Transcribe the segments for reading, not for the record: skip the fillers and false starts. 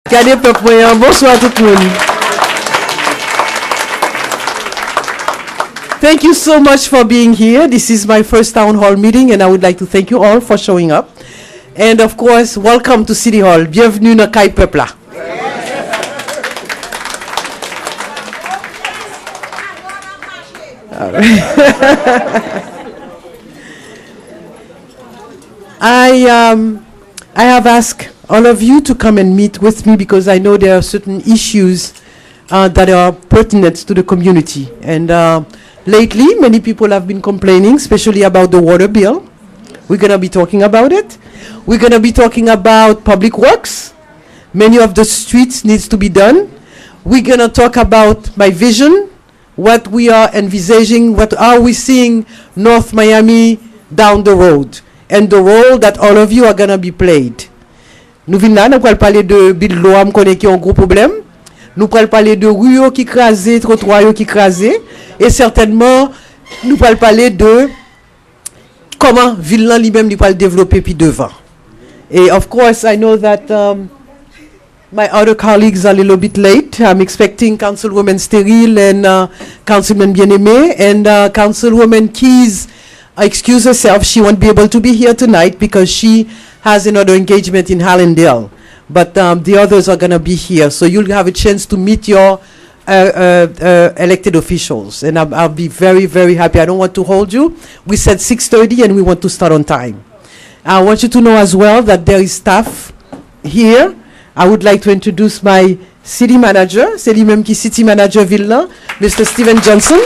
Gardez peuple moyen. Bonsoir tout le monde. Thank you so much for being here. This is my first town hall meeting, and I would like to thank you all for showing up. And of course, welcome to City Hall. Bienvenue dans Kai Peuple. I have asked all of you to come and meet with me because I know there are certain issues that are pertinent to the community. And lately, many people have been complaining, especially about the water bill. We're going to be talking about it. We're going to be talking about public works. Many of the streets needs to be done. We're going to talk about my vision, what we are envisaging, what are we seeing North Miami down the road, and the role that all of you are going to be played. Nous venons là, nous allons parler de bill loi, nous connaissons qui ont un gros problème. Nous allons parler de rues qui crasent, trottoirs qui crasent, et certainement, nous allons parler de comment ville lui-même va le développer puis devant. Et of course, I know that my other colleagues are a little bit late. I'm expecting Councilwoman Steril and Councilman Bien-Aimé, and Councilwoman Keys excuse herself. She won't be able to be here tonight because she has another engagement in Hallandale. But the others are going to be here. So you'll have a chance to meet your elected officials. And I'll be very, very happy. I don't want to hold you. We said 6:30 and we want to start on time. I want you to know as well that there is staff here. I would like to introduce my city manager, c'est lui-même qui city manager ville, Mr. Stephen Johnson.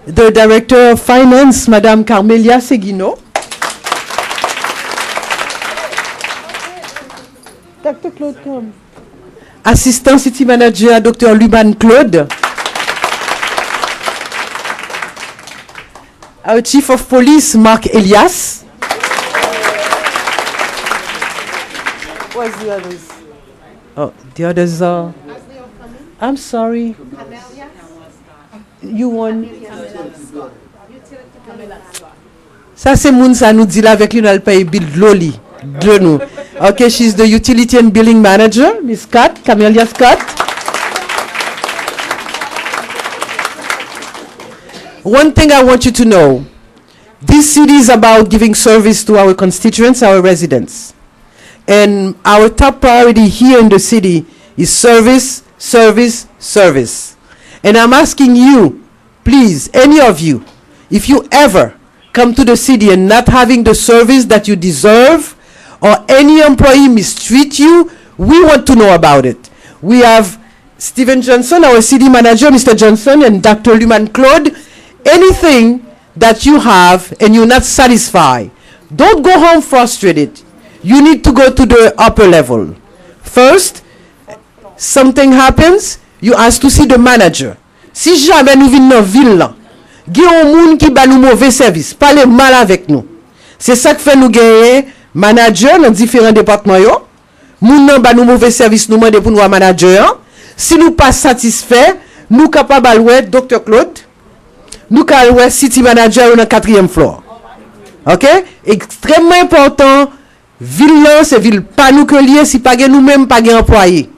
The Director of Finance, Madame Carmelia Seguino. Dr. Claude, come. Assistant City Manager, Dr. Luman Claude. Our Chief of Police, Mark Elias. What's the others? Oh, the others are... I'm sorry. You want... Ça c'est moun ça nous dit là avec lui nous allons payer bill loli de nous. Okay, she's the utility and billing manager, Miss Scott, Camelia Scott. One thing I want you to know, this city is about giving service to our constituents, our residents. And our top priority here in the city is service, service, service. And I'm asking you, please, any of you, if you ever come to the city and not having the service that you deserve, or any employee mistreat you, we want to know about it. We have Stephen Johnson, our city manager, Mr. Johnson, and Dr. Luman Claude. Anything that you have and you're not satisfied, don't go home frustrated. You need to go to the upper level. First, something happens, you ask to see the manager. Si jamais nous venons dans ville là, il y a un monde qui ba nous mauvais service, parle mal avec nous. C'est ça que fait nous gagner manager dans différents départements yo. Moun nan ba nous mauvais service nous demander pour nous manager. Si nous pas satisfait, nous capable aller Dr. Claude. Nous capable city manager dans 4e floor. OK? Extrêmement important. Ville là, c'est ville pas nous que lié si pas nous même pas employé.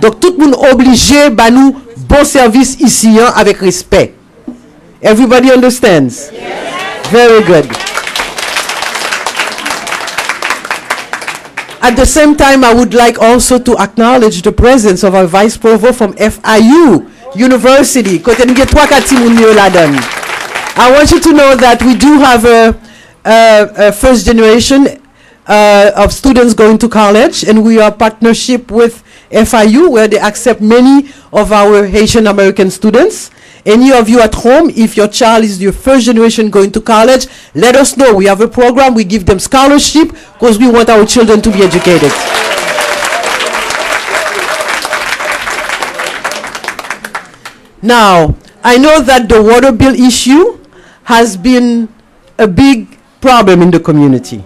Donc tout le monde obligé ba nous bon service ici hein, avec respect. Everybody understands? Yes. Very good. At the same time, I would like also to acknowledge the presence of our Vice Provost from FIU University. I want you to know that we do have a first generation of students going to college, and we are partnership with FIU where they accept many of our Haitian American students. Any of you at home, if your child is your first generation going to college, let us know. We have a program. We give them scholarship because we want our children to be educated. Now, I know that the water bill issue has been a big problem in the community.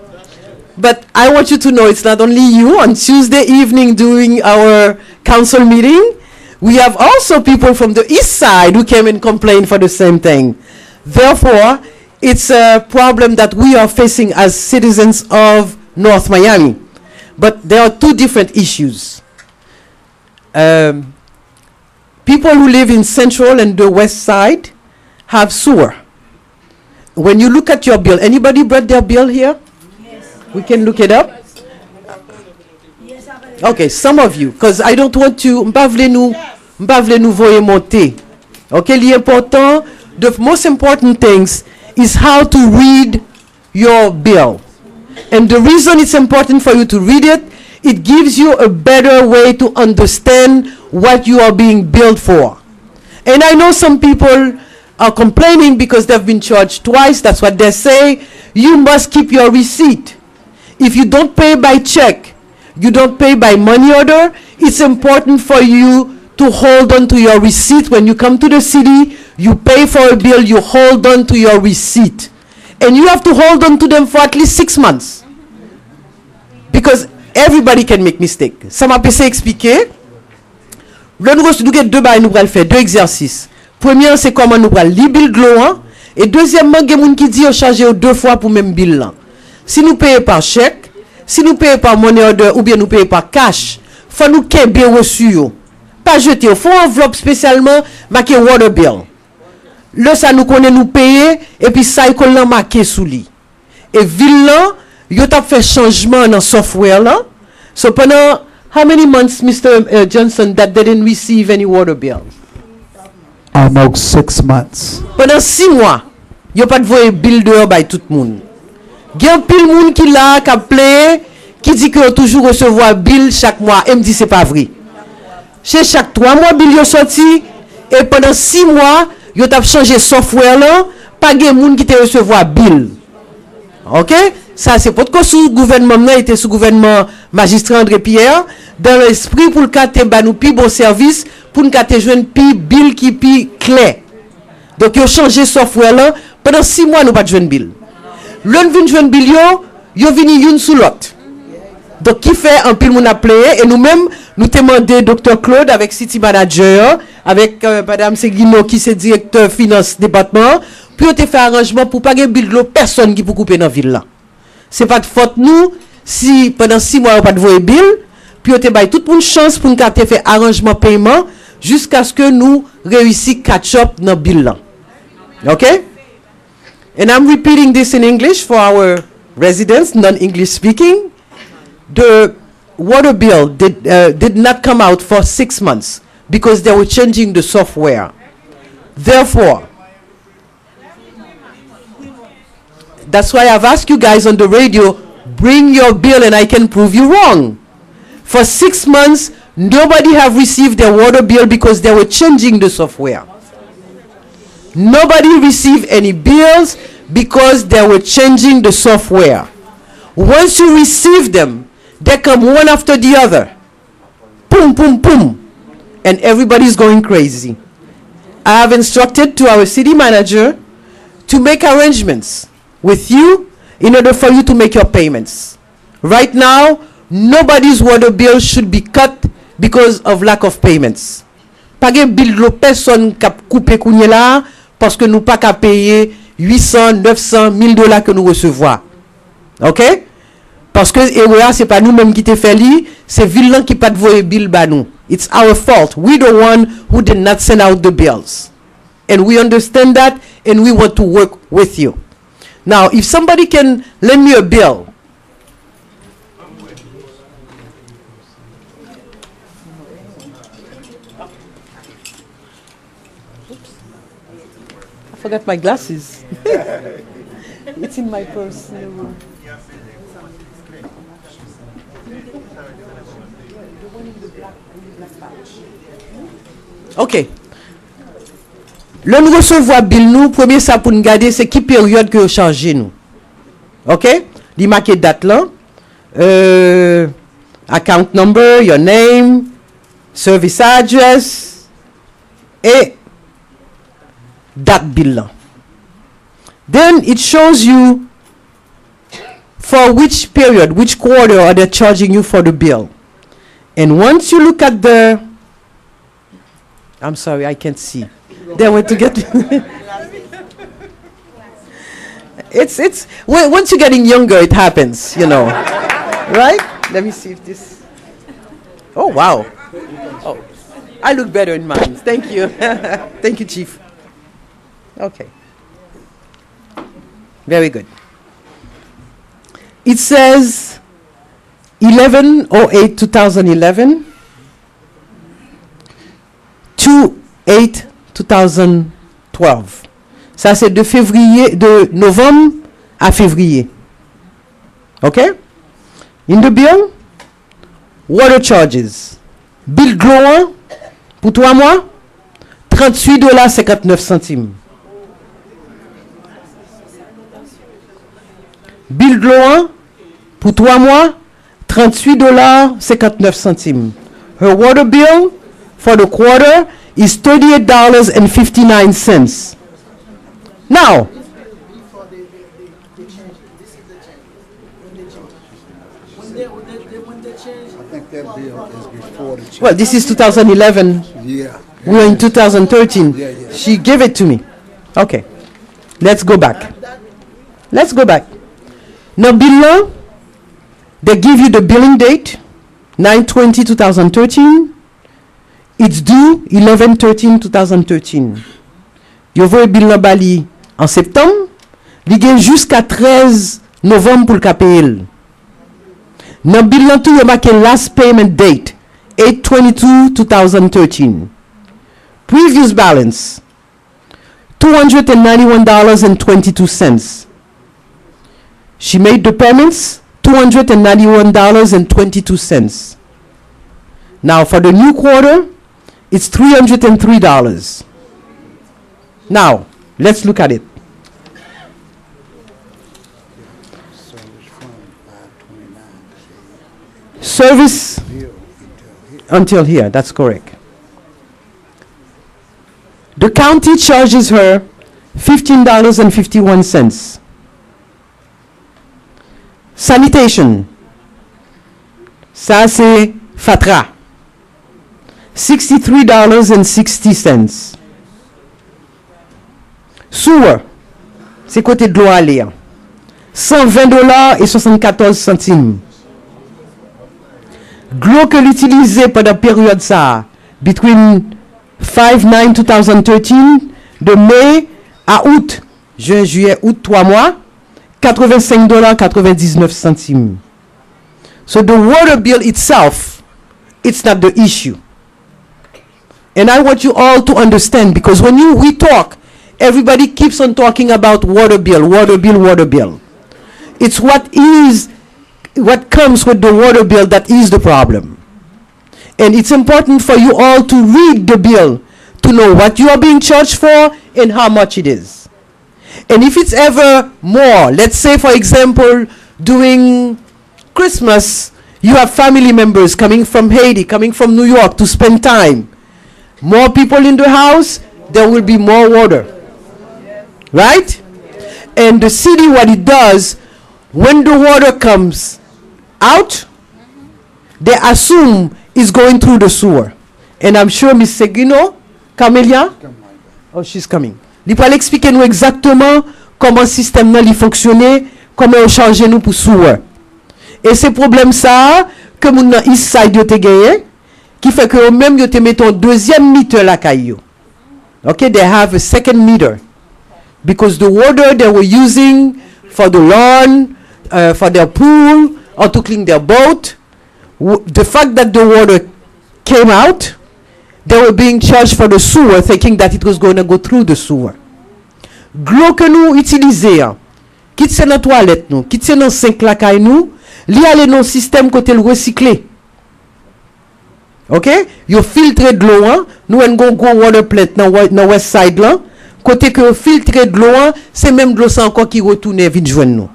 But I want you to know it's not only you. On Tuesday evening during our council meeting, we have also people from the east side who came and complained for the same thing. Therefore, it's a problem that we are facing as citizens of North Miami. But there are two different issues. People who live in Central and the West Side have sewer. When you look at your bill, anybody brought their bill here? Yes. We can look it up. Okay, some of you, because I don't want to. M'pa vle nou voye monter. Okay, the most important things is how to read your bill. And the reason it's important for you to read it, it gives you a better way to understand what you are being billed for. And I know some people are complaining because they've been charged twice. That's what they say. You must keep your receipt. If you don't pay by check, you don't pay by money order, it's important for you to hold on to your receipt. When you come to the city, you pay for a bill, you hold on to your receipt. And you have to hold on to them for at least 6 months. Because everybody can make mistake. Ça m'a passé expliquer. Là, nous avons deux bails, nous allons faire deux exercices. Premier, c'est comment nous allons lire bill de l'eau. Et deuxièmement, il y a des gens qui disent charger 2 fois pour même bill là. Si nous payons par chèque, si nous payons par money order ou bien nous payons par cash, il faut nous qu'il bien reçu. Pas jeter. Il faut enveloppe spécialement marqué water bill. Là, ça nous connaît nous payer et puis ça, il connaît marqué sous lui. Et ville là, il a fait changement dans le software là. So pendant how many months, Mr. Johnson, that they didn't receive any water bill? Almost 6 months. Pendant 6 mois, il n'y a pas de voyer bill dehors by tout le monde. Il y a un pile monde qui l'a, qui a appelé, qui dit qu'il toujours recevoir bill chaque mois. Et me dit c'est pas vrai. Chez chaque 3 mois, bill est sorti. Et pendant 6 mois, il a changé software là. Pas de monde qui te recevoir bill. Ok? Ça c'est pour que sous gouvernement était sous gouvernement magistrat André Pierre. Dans l'esprit pour le cas te nous plus bon service. Pour nous te joindre pi bill qui pi clair. Donc ils ont changé software là. Pendant 6 mois, nous pas de joindre bill. L'un vient joindre bill yo vini une sous l'autre. Donc qui fait un pile mon appelé et nous-mêmes nous demandé Dr Claude avec city manager avec madame Seguino qui c'est directeur finance département puis on te fait arrangement pour pas gagner bill de personne qui peut couper dans ville là. C'est pas de faute nous si pendant 6 mois on pas de voyer bill puis on te bail toute une chance pour nous faire arrangement paiement jusqu'à ce que nous réussissions catch up dans bill là. OK? And I'm repeating this in English for our residents, non-English speaking. The water bill did not come out for 6 months because they were changing the software. Therefore, that's why I've asked you guys on the radio, bring your bill and I can prove you wrong. For 6 months, nobody have received their water bill because they were changing the software. Nobody received any bills because they were changing the software. Once you receive them, they come one after the other. Boom, boom, boom. And everybody's going crazy. I have instructed to our city manager to make arrangements with you in order for you to make your payments. Right now, nobody's water bill should be cut because of lack of payments. Pas de bill de personne qui a coupé kounye là parce que nous pas qu'à payer 800, 900, 1000 dollars que nous recevons. OK? Parce que c'est pas nous-mêmes qui te fait li, c'est villain qui pas de voyer bill ba nous. It's our fault. We the one who did not send out the bills. And we understand that and we want to work with you. Now, if somebody can lend me a bill. I forgot my glasses. It's in my purse in the room. OK. Le nous recevoir bill nous, premier ça pour nous garder c'est qui période que charger nous. OK? Li marqué date là. Account number, your name, service address et date bill là. Then it shows you for which period, which quarter are they charging you for the bill. And once you look at the I'm sorry, I can't see. They went to get it's once you're getting younger it happens, you know. Right? Let me see if this. Oh, wow. Oh, I look better in mine. Thank you. Thank you, Chief. Okay. Very good. It says 11/08/2011 to 8/2012. Ça c'est de novembre à février. Okay? In the bill, water charges. Bill Gloin pour 3 mois, $38.59. Bill Gloin pour 3 mois, $38.59. Her water bill for the quarter is $38.59. Now, well, this is 2011. Yeah. We're in 2013. Yeah. She gave it to me. Okay. Let's go back. Now, bill, they give you the billing date, 9/20/2013. It's due 11/13/2013. Yo voye bill bali en septembre, li gen jusqu'à 13 novembre pour le payer. Nan bill tout yo marqué last payment date, 8/22/2013. Previous balance, $291.22. She made the payments, $291.22. Now for the new quarter, it's $303. Now, let's look at it. Service until here, that's correct. The county charges her $15.51. Sanitation, ça c'est Fatra, $63.60. Sewer, c'est côté de l'eau à l'air, $120.74. Glo que l'utiliser pendant la période ça, between 5/9/2013, de mai à août, juin, juillet, août, 3 mois, $85.99. So the water bill itself, it's not the issue. And I want you all to understand, because when we talk, everybody keeps on talking about water bill. It's what comes with the water bill that is the problem. And it's important for you all to read the bill to know what you are being charged for and how much it is. And if it's ever more, let's say for example, during Christmas, you have family members coming from Haiti, coming from New York to spend time. More people in the house, there will be more water. Right? And the city, what it does, when the water comes out, they assume it's going through the sewer. And I'm sure Miss Seguino, Camelia, oh, she's coming. Il va expliquer nous exactement comment le système là fonctionne, comment on change nous pour sewer. Et c'est problème ça que mon East Side yo te gagné, qui fait que même yo te mettons deuxième meter la caillou. Okay, they have a second meter because the water they were using for the lawn, for their pool, or to clean their boat, the fact that the water came out, they were being charged for the sewer, thinking that it was going to go through the sewer. Glo que nous utiliser, quitte c'est dans toilette nous, quitte c'est dans sink la caille nous, li aller dans système côté le recycler. OK? Yo filtre de l'eau, nous en go water plant dans west side là, côté que filtre de l'eau, c'est même de l'eau ça encore qui retourne vite joindre nous.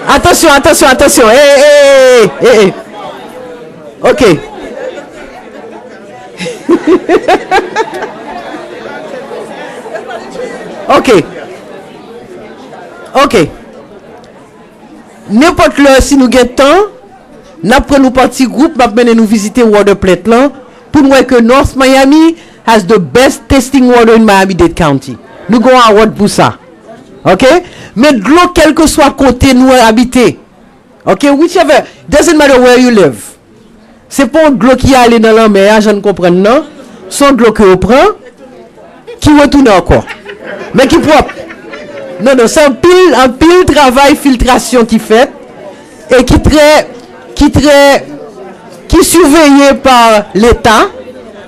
Attention. Hey. OK. OK. N'importe le si nous gain temps, N'a pris nous parti groupe, m'a mené nous visiter water plant là pour moi que North Miami has the best tasting water in Miami-Dade County. Nous avons un award pour ça. OK? Mais de l'eau quel que soit côté nous habiter. OK? Whichever, doesn't matter where you live. C'est pas de l'eau qui allait dans la mer, je ne comprends non. Son de l'eau que on prend qui retourne encore. Mais qui propre. Non, c'est un pile travail filtration qui fait et qui surveillé par l'État,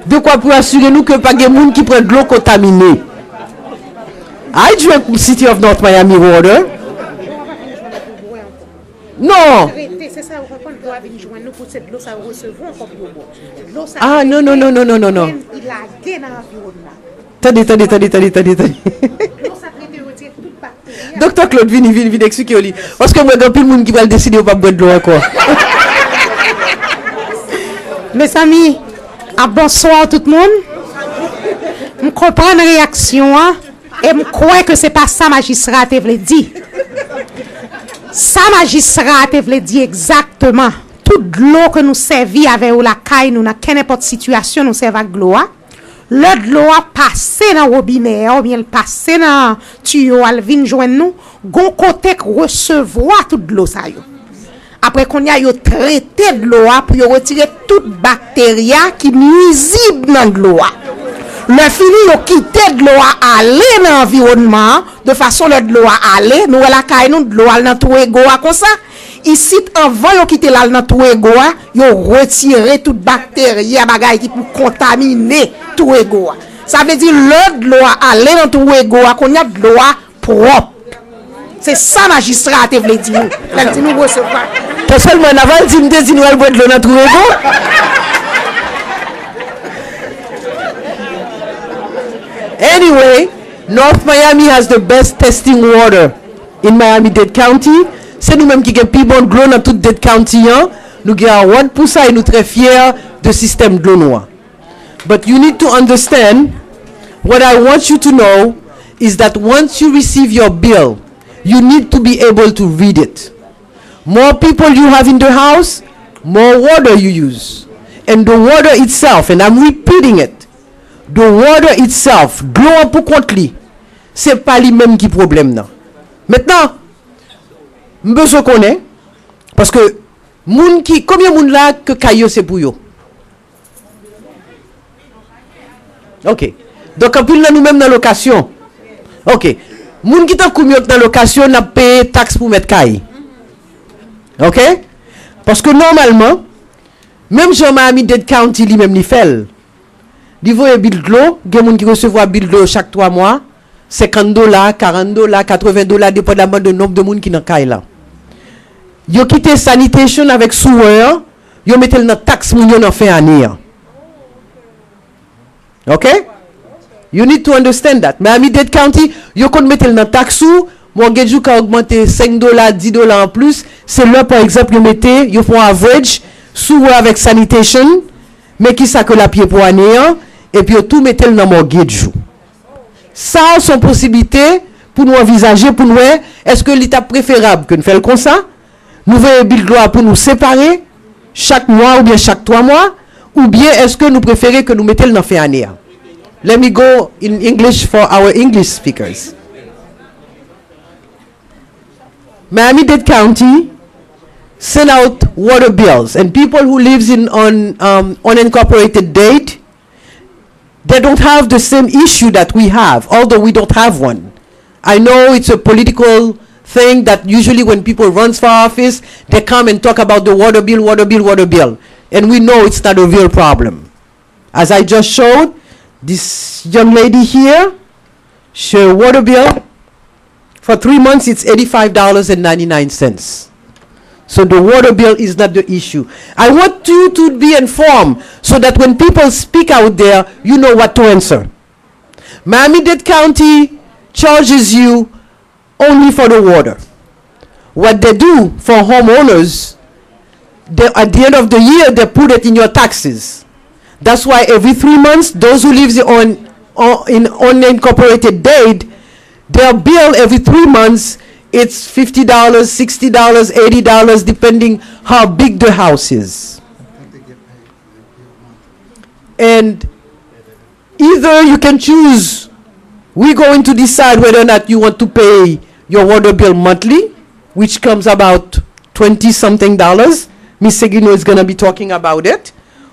de quoi pour assurer nous que pas de monde qui prend de l'eau contaminée. I drink City of North Miami water. Non. Ah non. Attendez. Docteur Claude, viens expliquer au lit. Parce que moi, il y a plus de monde qui va le décider ou pas boire de l'eau encore. Mes amis, bonsoir tout le monde. Je comprends la réaction et je crois que ce n'est pas ça magistrat te voulait dire. Ça magistrat te voulait dire exactement. Toute l'eau que nous servons avec la caille, nous dans n'importe situation, nous servons avec l'eau. L'eau a passé dans le robinet, ou bien passé dans le tuyau, elle vient joindre nous, gon côté recevoir toute l'eau ça yo. Après qu'on y a traité de l'eau pour retirer toute bactérie qui nuisible dans l'eau. Le fini yo quitter de l'eau aller dans l'environnement de façon de l'eau aller, nous la caille nous de l'eau dans tout ego comme ça. Ici avant yo quitter là dans tout ego, yo retirer toute bactérie bagay qui pour contaminer tout ego. Ça veut dire l'eau de l'eau aller dans tout ego qu'on y a de l'eau propre. C'est ça magistrat te veut dire. Là dit nous recevoir. Parce que moi avant dit me dit nous aller boire de l'eau dans tout ego. Anyway, North Miami has the best testing water in Miami-Dade County. C'est nous-mêmes qui avons plus bon de l'eau dans toute Dade County. Nous avons un pour ça et nous sommes très fiers du système de l'eau noire. But you need to understand, what I want you to know is that once you receive your bill, you need to be able to read it. More people you have in the house, more water you use. And the water itself, and I'm repeating it, the water itself, l'eau pour compte li, c'est pas lui même qui problème non. Maintenant, besoin connaît parce que moun qui combien moun là que caillou c'est pour yo. OK. Donc en plus là nous même dans location. OK. Moun qui t'a combien dans location n'a payé taxe pour mettre caille. OK? Parce que normalement même Jean Miami-Dade County lui même li fait. Li voye bill de l'eau, gen moun qui recevoir bill de l'eau chaque 3 mois, $50, $40, $80 dépendamment de nombre de moun qui dans caille là. Yo quitté sanitation avec sewer, yo mettel dans taxe moun yo dans fin année. Okay? You need to understand that. Miami-Dade County, yo kon mettel dans taxe ou mortgage ou ka augmenter $5, $10 en plus, c'est là par exemple yo mettez, yo font average sewer avec sanitation, mais qui ça que la pied pour année et puis tout mettel dans mortgage. Ça sont possibilités pour nous envisager pour nous est-ce que l'état préférable que nous faisons comme ça? Nous voyons bill de loi pour nous séparer chaque mois ou bien chaque 3 mois ou bien est-ce que nous préférons que nous mettions dans fin année? Let me go in English for our English speakers. Miami-Dade County send out water bills and people who lives in unincorporated Dade, they don't have the same issue that we have, although we don't have one. I know it's a political thing that usually when people run for office, they come and talk about the water bill. And we know it's not a real problem. As I just showed, this young lady here, her water bill, for 3 months it's $85.99. So the water bill is not the issue. I want you to be informed so that when people speak out there, you know what to answer. Miami-Dade County charges you only for the water. What they do for homeowners, at the end of the year, they put it in your taxes. That's why every 3 months, those who live in unincorporated Dade, their bill every 3 months it's $50, $60, $80, depending how big the house is. And either you can choose, we're going to decide whether or not you want to pay your water bill monthly, which comes about 20 something dollars. Ms. Seguino is going to be talking about it.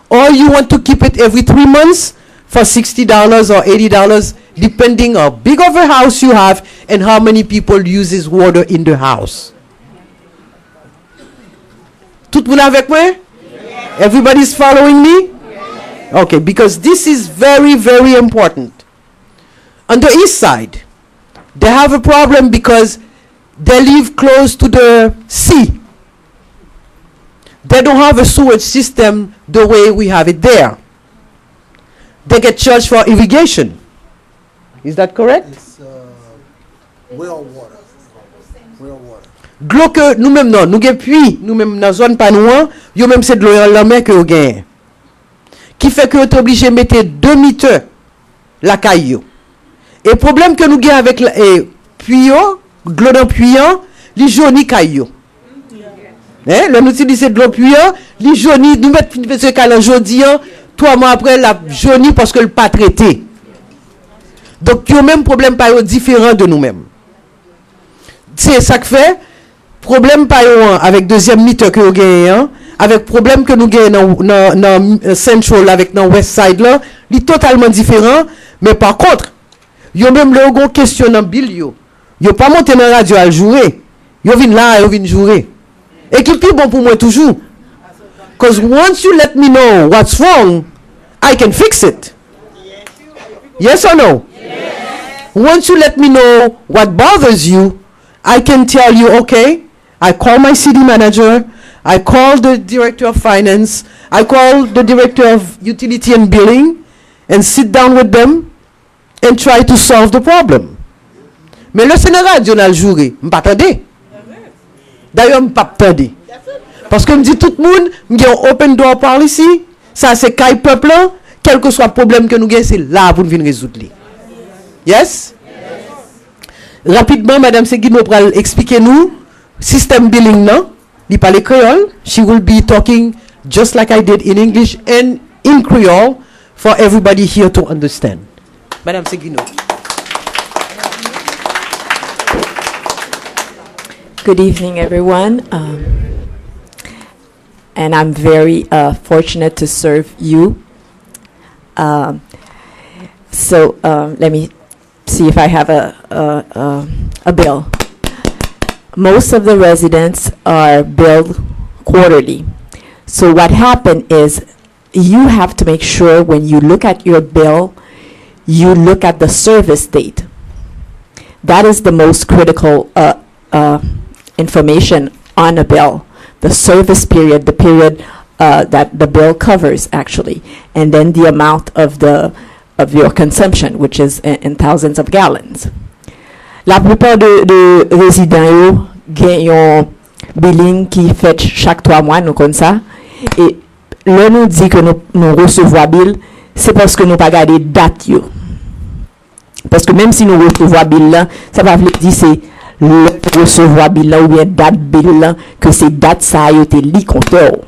Or you want to keep it every 3 months for $60 or $80, depending how big of a house you have and how many people uses water in the house. Tout le monde avec moi? Everybody's following me? Okay, because this is very, very important. On the east side, they have a problem because they live close to the sea. They don't have a sewage system the way we have it there. They get charged for irrigation. Is that correct? It's well water. Well water. Glo que nous-mêmes non, nous gen puits, nous-mêmes dans zone pas nous, yo même c'est de l'eau la mer que yo gagne. Qui fait que vous êtes obligé de mettre 2 mètres la caillou. Et le problème que nous avons avec le puits, l'eau dans puits, les jauni caillou. Là, nous utilisons de l'eau puits, les jauni, nous mettons ce caillou aujourd'hui, 3 mois après, la jauni parce que le pas traité. Donc, il y a même problème pas différent de nous-mêmes. C'est ça que fait, problème pas avec deuxième mètre que vous gagnez, avec problème que nous gagnons dans Central avec dans West Side là, il est totalement différent, mais par contre, yo même le gros question dans bill yo pas monter dans la radio à jouer. Yo vinn là, yo vinn jouer. Et qui plus bon pour moi toujours. Because once you let me know what's wrong, I can fix it. Yes or no? Yes. Once you let me know what bothers you, I can tell you, okay, I call my city manager, I call the director of finance, I call the director of utility and billing, and sit down with them and try to solve the problem. Mais le Sénégal a joué, je ne pas attendre. D'ailleurs, je ne pas attendre. Parce que je dis tout le monde, je un open door par ici, ça c'est Kai peuple, quel que soit le problème que nous avons, c'est là pour nous résoudre. Yes? Rapidement, Madame Seguino va expliquer nous, système billing, non? Li parle Creole. She will be talking just like I did in English and in Creole for everybody here to understand. Madame Seguino. Good evening, everyone. And I'm very fortunate to serve you. So let me see if I have a bill. Most of the residents are billed quarterly. So what happened is you have to make sure when you look at your bill, you look at the service date. That is the most critical information on a bill. The service period, the period that the bill covers actually, and then the amount of your consumption, which is in thousands of gallons. La plupart de résidents yo gen yon billing qui fait chaque 3 mois, nous comme ça. Et là nous dit que nous recevons bill, c'est parce que nous pas garder date yo. Parce que même si nous recevons bill là, ça va dire c'est le recevoir bill là ou bien date bill là que c'est date ça a été li compteur.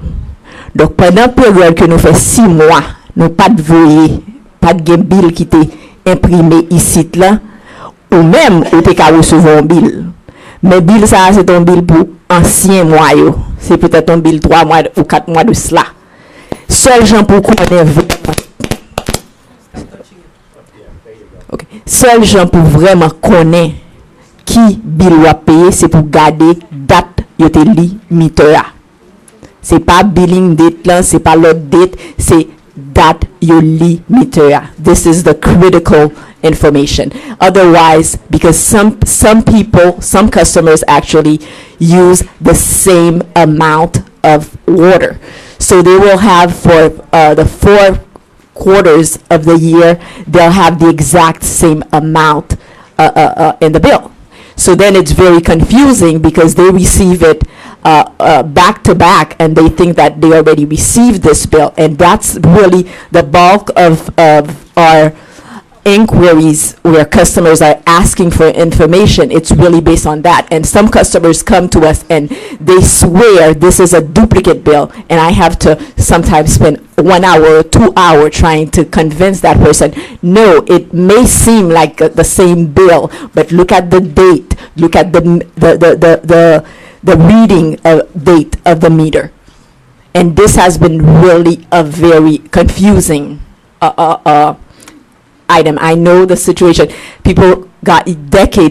Donc pendant période que nous fait 6 mois, nous pas de voyer, pas de bill qui était imprimé ici là. Ou même ou te ka recevoir un bill. Mais bill ça c'est un bill pour ancien mois yo. C'est peut-être un bill 3 mois ou 4 mois de cela. Seul gens pour connaître OK. Seul gens pour vraiment connaître qui bill va payer, c'est pour garder date yo te li miteur. C'est pas billing date là, c'est pas l'autre date, c'est date yo li miteur. This is the critical information. Otherwise, because some people, some customers actually use the same amount of water. So they will have for the 4 quarters of the year, they'll have the exact same amount in the bill. So then it's very confusing because they receive it back to back and they think that they already received this bill. And that's really the bulk of our inquiries where customers are asking for information, it's really based on that. And some customers come to us and they swear this is a duplicate bill, and I have to sometimes spend 1 hour or 2 hours trying to convince that person, no, it may seem like the same bill, but look at the date, look at the reading date of the meter. And this has been really a very confusing item. I know the situation. People got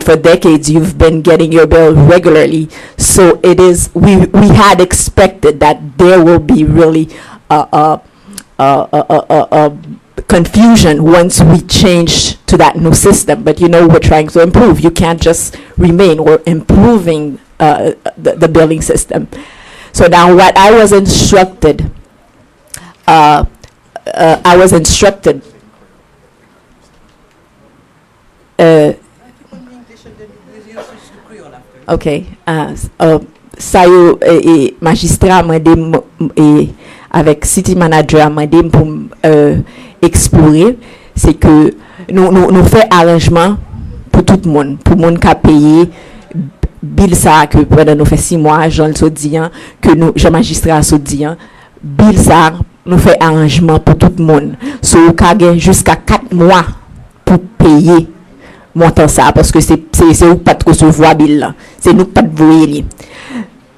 for decades you've been getting your bill regularly. So it is, we had expected that there will be really confusion once we change to that new system. But you know, we're trying to improve. You can't just remain. We're improving the billing system. So now what I was instructed, ok, ça yo magistrat mandé avec city manager mandé pour explorer, c'est que nous fait arrangement pour tout le monde qui a payé bill ça que pendant nous fait 6 mois Jean le dit que nous Jean magistrat so dit bill ça nous fait arrangement pour tout le monde, so jusqu'à 4 mois pour payer montant ça, parce que c'est ou pas de recevoir bill là, c'est nous pas de voyer.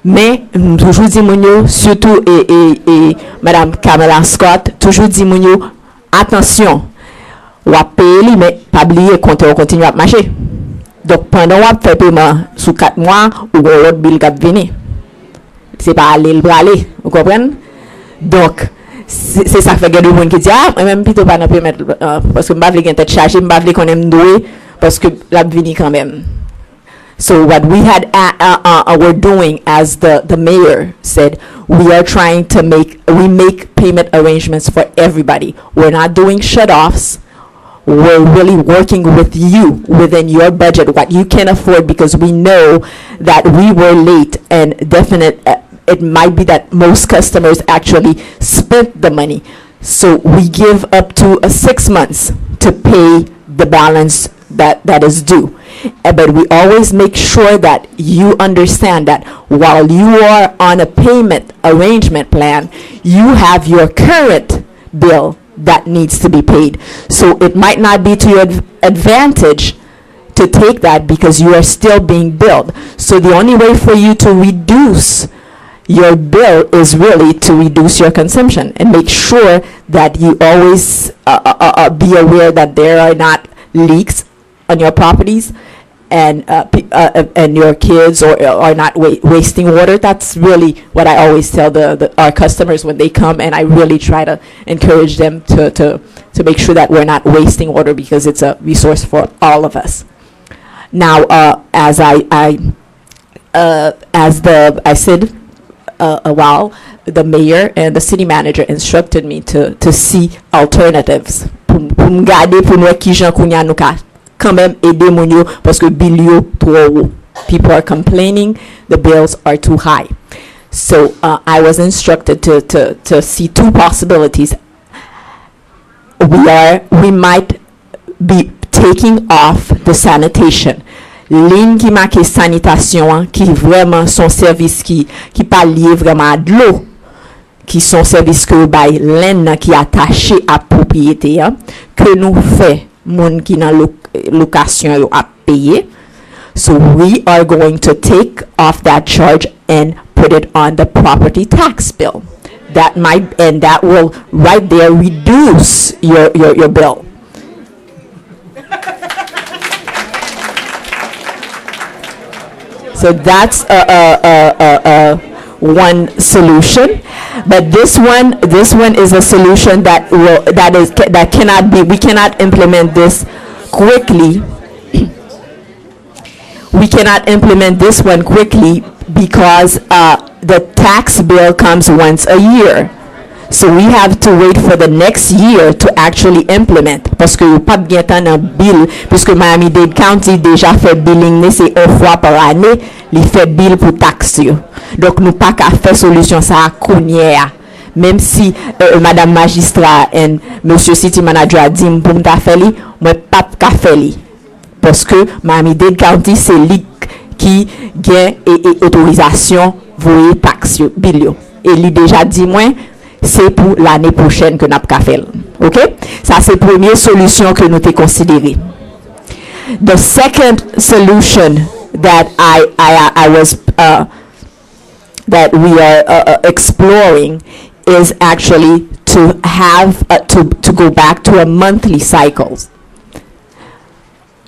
Mais toujours dit mon surtout et madame Kamala Scott toujours dit mon attention, ou à payer mais pas oublier compte on continue à marcher. Donc pendant on fait paiement sous 4 mois ou l'autre bill qui venir, c'est pas aller le braler, vous comprenez? Donc c'est ça fait que des gens qui disent ah même plutôt pas permettre parce que m'pa vle gen tête chargée, m'pa vle qu'on aime doué parce que la venir quand même. So what we had we're doing, as the mayor said, we are trying to make payment arrangements for everybody. We're not doing shut-offs. We're really working with you within your budget, what you can afford, because we know that we were late, and it might be that most customers actually spent the money. So we give up to 6 months to pay the balance that is due. But we always make sure that you understand that while you are on a payment arrangement plan, you have your current bill that needs to be paid. So it might not be to your advantage to take that because you are still being billed. So the only way for you to reduce your bill is really to reduce your consumption and make sure that you always be aware that there are not leaks on your properties, and your kids are not wasting water. That's really what I always tell our customers when they come, and I really try to encourage them to make sure that we're not wasting water, because it's a resource for all of us. Now, as I said a while, the mayor and the city manager instructed me to see alternatives. Pour me garder pour nous qui j'en kounya nous ka quand même aider mon yo parce que bill yo trop haut. People are complaining the bills are too high. So I was instructed to see 2 possibilities. We might be taking off the sanitation. Ligne qui marque sanitation qui vraiment son service qui pas lié vraiment à de l'eau, qui sont services que by l'en qui attaché à propriété que nous fait moun qui dans location yo a payer. So we are going to take off that charge and put it on the property tax bill. That will right there reduce your bill. So that's one solution, but this one is a solution that cannot be. We cannot implement this quickly. We cannot implement this one quickly because the tax bill comes once a year. So we have to wait for the next year to actually implement. Parce que pas bien temps un bill, puisque Miami-Dade County déjà fait billing né c'est 1 fois par année, il fait bill pour taxe. Donc nous pas qu'à faire solution ça à connaître. même si madame magistrat et monsieur city manager a dit pour m'ta faire li, moi pas ka faire li parce que Miami-Dade County c'est lui qui gagne et autorisation voyer taxe bill yo. Et lui déjà dit moi c'est pour l'année prochaine que n'a pas faire. OK? Ça c'est première solution que nous t'ai considéré. The second solution that I was that we are exploring is actually to have to go back to a monthly cycles.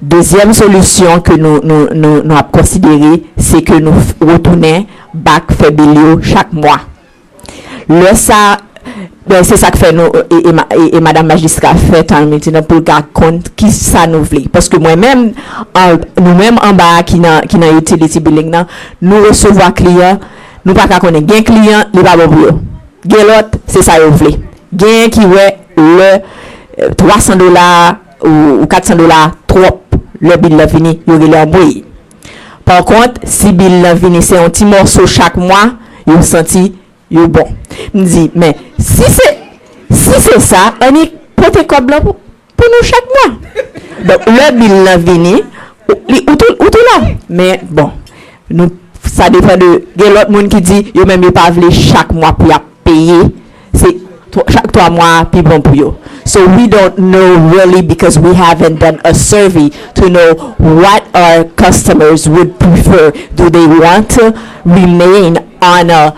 Deuxième solution que nous avons considéré, c'est que nous retournons back Febrilio chaque mois. Le ça, ben c'est ça que fait nous et madame magistrat fait maintenant pour garder compte qui ça nous voulait parce que moi-même nous-mêmes en bas qui n'a utility billing là, nous recevons client, nous pas connaître gain client, il pas bon pour eux. Gain l'autre, c'est ça vous voulez. Gain qui ouais le $300 ou $400 trop le bill là fini, il relève envoyer. Par contre, si bill là fini c'est un petit morceau chaque mois, il senti yo bon. Me dit mais si c'est ça, on est porté comme là pour nous chaque mois. Donc le bill là vini ou tout là. Mais bon, nous ça dépend de l'autre monde qui dit yo même yo pas vle chaque mois pour payer, c'est chaque 3 mois puis bon pour yo. So we don't know really because we haven't done a survey to know what our customers would prefer. Do they want to remain on a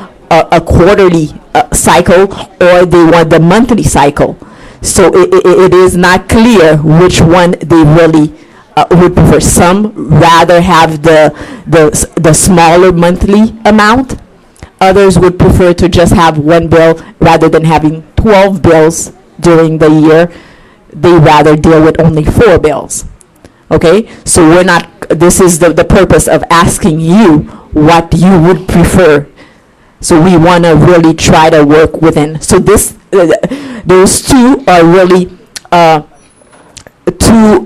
quarterly cycle or they want the monthly cycle? So it is not clear which one they really would prefer. Some rather have the smaller monthly amount. Others would prefer to just have one bill rather than having 12 bills during the year. They rather deal with only 4 bills. Okay, so we're not, this is the purpose of asking you what you would prefer. So we want to really try to work within. So this, those two are really two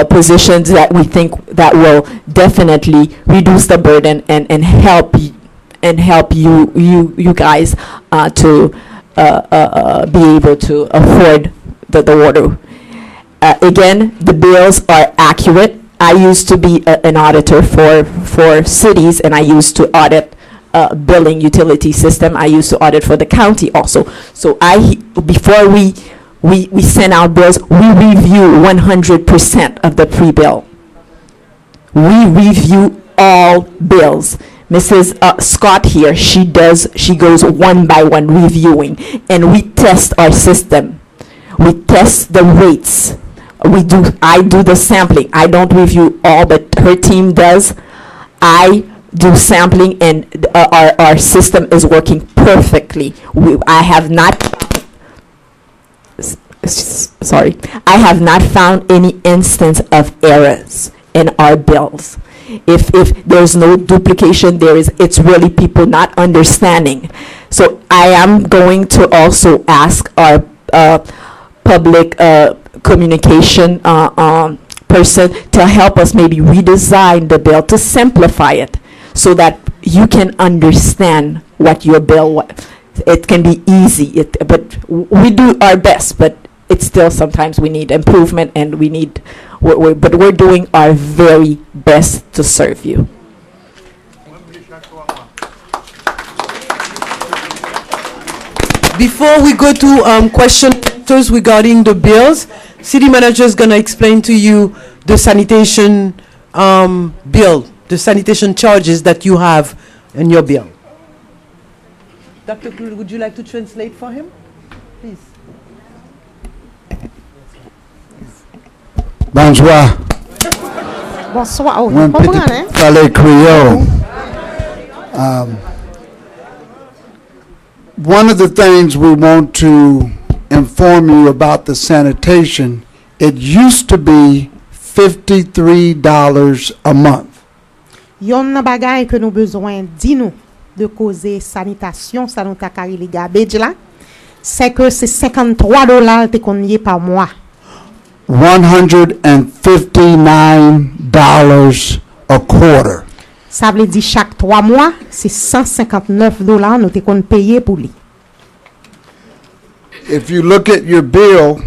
positions that we think that will definitely reduce the burden and help you guys to be able to afford the water. Again, the bills are accurate. I used to be an auditor for cities, and I used to audit billing utility system. I used to audit for the county also. So before we send out bills, we review 100% of the pre-bill. We review all bills. Mrs. Scott here, she goes one by one reviewing, and we test our system. We test the rates. I do the sampling. I don't review all, but her team does. I do sampling, and our system is working perfectly. I have not found any instance of errors in our bills. If there's no duplication, it's really people not understanding. So I am going to also ask our public communication person to help us maybe redesign the bill to simplify it so that you can understand what your bill was. It can be easy, but we do our best, but it's still sometimes we need improvement, and but we're doing our very best to serve you. Before we go to questions regarding the bills, city manager is going to explain to you the sanitation bill, the sanitation charges that you have in your bill. Dr. Klul, would you like to translate for him? Please. Bonsoir. Bonsoir. Oh, One petit parler Creole. One of the things we want to inform you about the sanitation, it used to be $53 a month. Yon nan bagay que nous besoin di nou de causer sanitation, ça nous ta carré les garbage là, c'est que c'est $53 te konye par mois. $159 a quarter. Ça veut dire chaque 3 mois, c'est $159 nous te kon payer pour lui. if you look at your bill,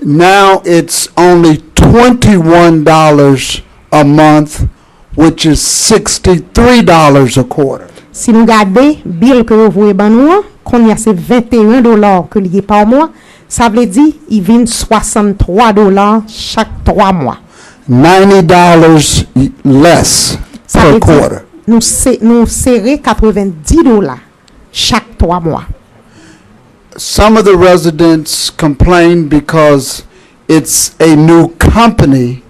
now it's only $21 a month, which is $63 a quarter. Si nous regardons bill que vous voyez ban nous, qu'on y a c'est $21 que lié par mois, ça veut dire il vient $63 chaque 3 mois. $90 less Ça per veut dire quarter. nous serré $90 chaque 3 mois. Some of the residents complain because it's a new company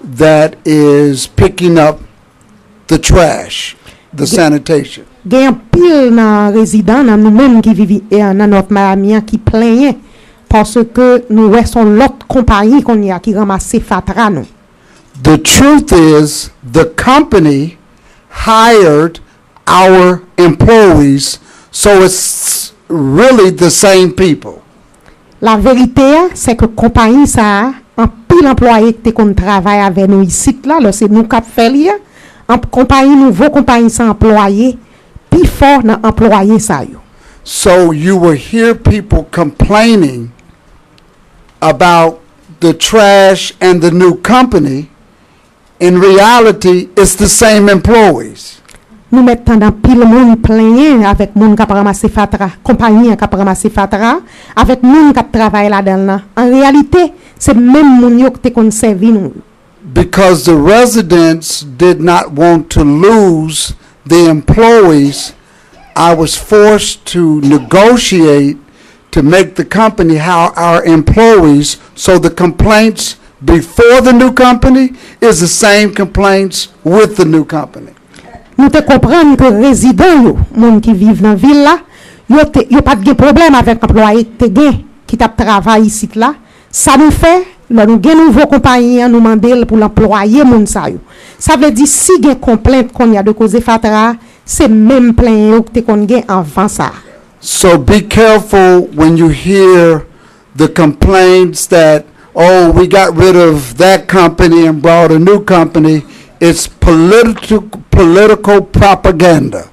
that is picking up the trash, the sanitation. Gen pile nan résident nan nous-mêmes qui vivent dans notre Miami qui plaignent parce que nous ouais son l'autre compagnie qu'on y a qui ramasse fatra nous. The truth is, the company hired our employees, so it's really the same people. La vérité c'est que compagnie ça en pile employé qui qu'on travaille avec nous ici là c'est nous cap faire li en compagnie nouveau compagnie ça employé plus fort dans employé ça yo. So you will hear people complaining about the trash and the new company. In reality, it's the same employees. Nous mettons dans pile monde plein avec monde qui ramasser fatra, compagnie qui ramasser fatra, avec monde qui travaille là-dedans. En réalité, c'est même monde yo qui te servi nous. Because the residents did not want to lose the employees, I was forced to negotiate to make the company hire our employees, so the complaints before the new company is the same complaints with the new company. Nous te comprendre que résidents yo, monde qui vivent dans ville là, yo pas de problème avec employé te gen qui t'a travaillé ici là. Ça nous fait là nous gen nouveau compagnie nous mandel pour l'employer monde ça yo. Ça veut dire si gen complainte qu'on y a de cause fatra, c'est même plein yo que te kon gen avant ça. So be careful when you hear the complaints that, oh, we got rid of that company and brought a new company. It's political propaganda.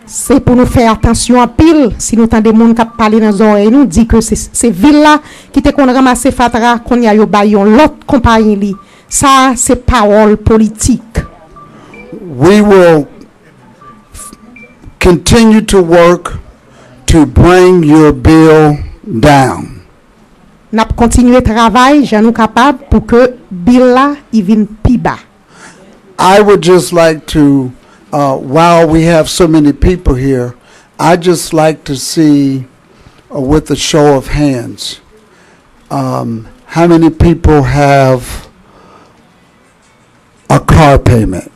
C'est pour nous faire attention à pile si nous entendons des gens qui parlent dans nos oreilles nous dit que c'est ville là qui te qu'on ramasse fatra qu'on y a yo bayon l'autre compagnie li. Ça c'est parole politique. We will continue to work to bring your bill down. N'a continuer travail, j'en nous capable pour que bill là il vienne plus bas. I would just like to, while we have so many people here, I just like to see, with a show of hands, how many people have a car payment?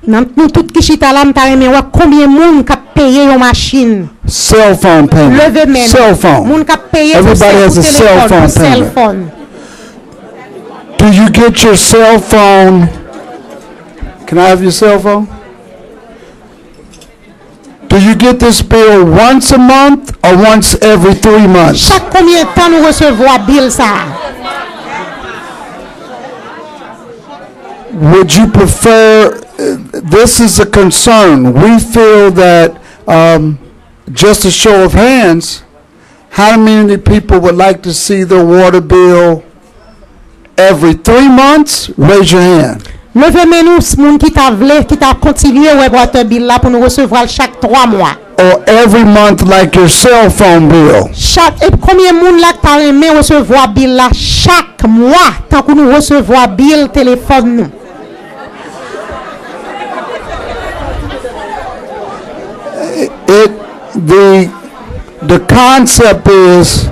Nous tout qui chita là m'ta remen wa combien monde qui payer une machine. Cell phone payment. Levez main. Cell phone. Monde qui payer Everybody has a cell phone payment. phone. Do you get your cell phone? Can I have your cell phone? Do you get this bill once a month or once every 3 months? Chaque combien de temps nous recevons bill ça? Would you prefer, this is a concern. We feel that, just a show of hands, how many people would like to see their water bill every 3 months? Raise your hand. Levez main nous moun qui t'a vle qui t'a continué ouais water bill là pour nous recevoir chaque 3 mois. Or every month like your cell phone bill. Chaque et combien moun là t'a aimé recevoir bill là chaque mois tant que nous recevoir bill téléphone nous. The concept is,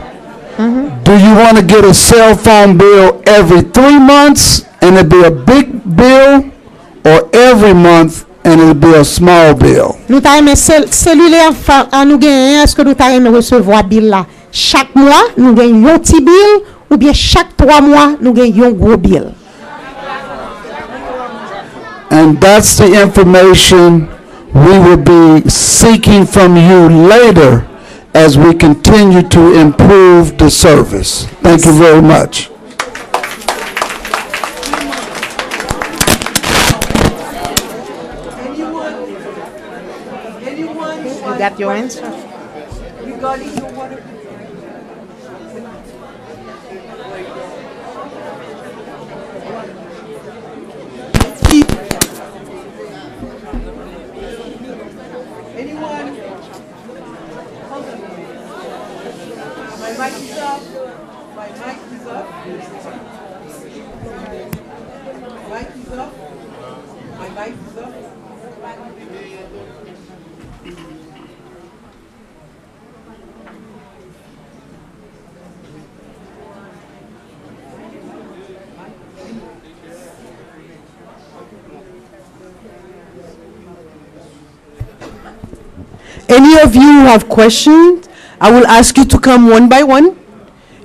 do you want to get a cell phone bill every 3 months and it'll be a big bill, or every month and it'll be a small bill? Nous t'a aimé cellulaire nous gagne est-ce que nous t'a aimé recevoir bill là chaque mois nous gagne un petit bill ou bien chaque 3 mois nous gagne un gros bill. And that's the information we will be seeking from you later as we continue to improve the service. Thank you very much. You got your answer? Regarding your water. Anyone? My mic is up. My mic is up. My mic is up. My mic is up. Any of you who have questions, I will ask you to come one by one.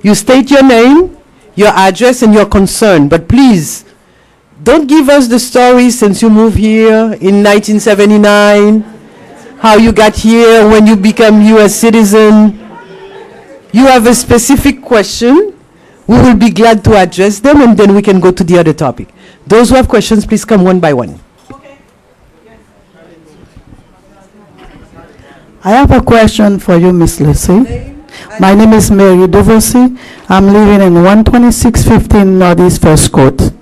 You state your name, your address, and your concern. But please, don't give us the story since you moved here in 1979, how you got here, when you become U.S. citizen. You have a specific question, we will be glad to address them, and then we can go to the other topic. Those who have questions, please come one by one. I have a question for you, Miss Lucie. My name is Mary Devosi. I'm living in 12615 Northeast First Court.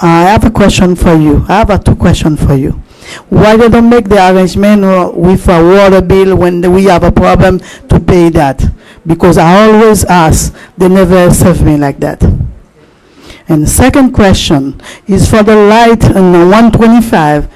I have a question for you. I have two questions for you. Why they don't make the arrangement with a water bill when we have a problem to pay that? Because I always ask, they never serve me like that. And the second question is for the light on 125.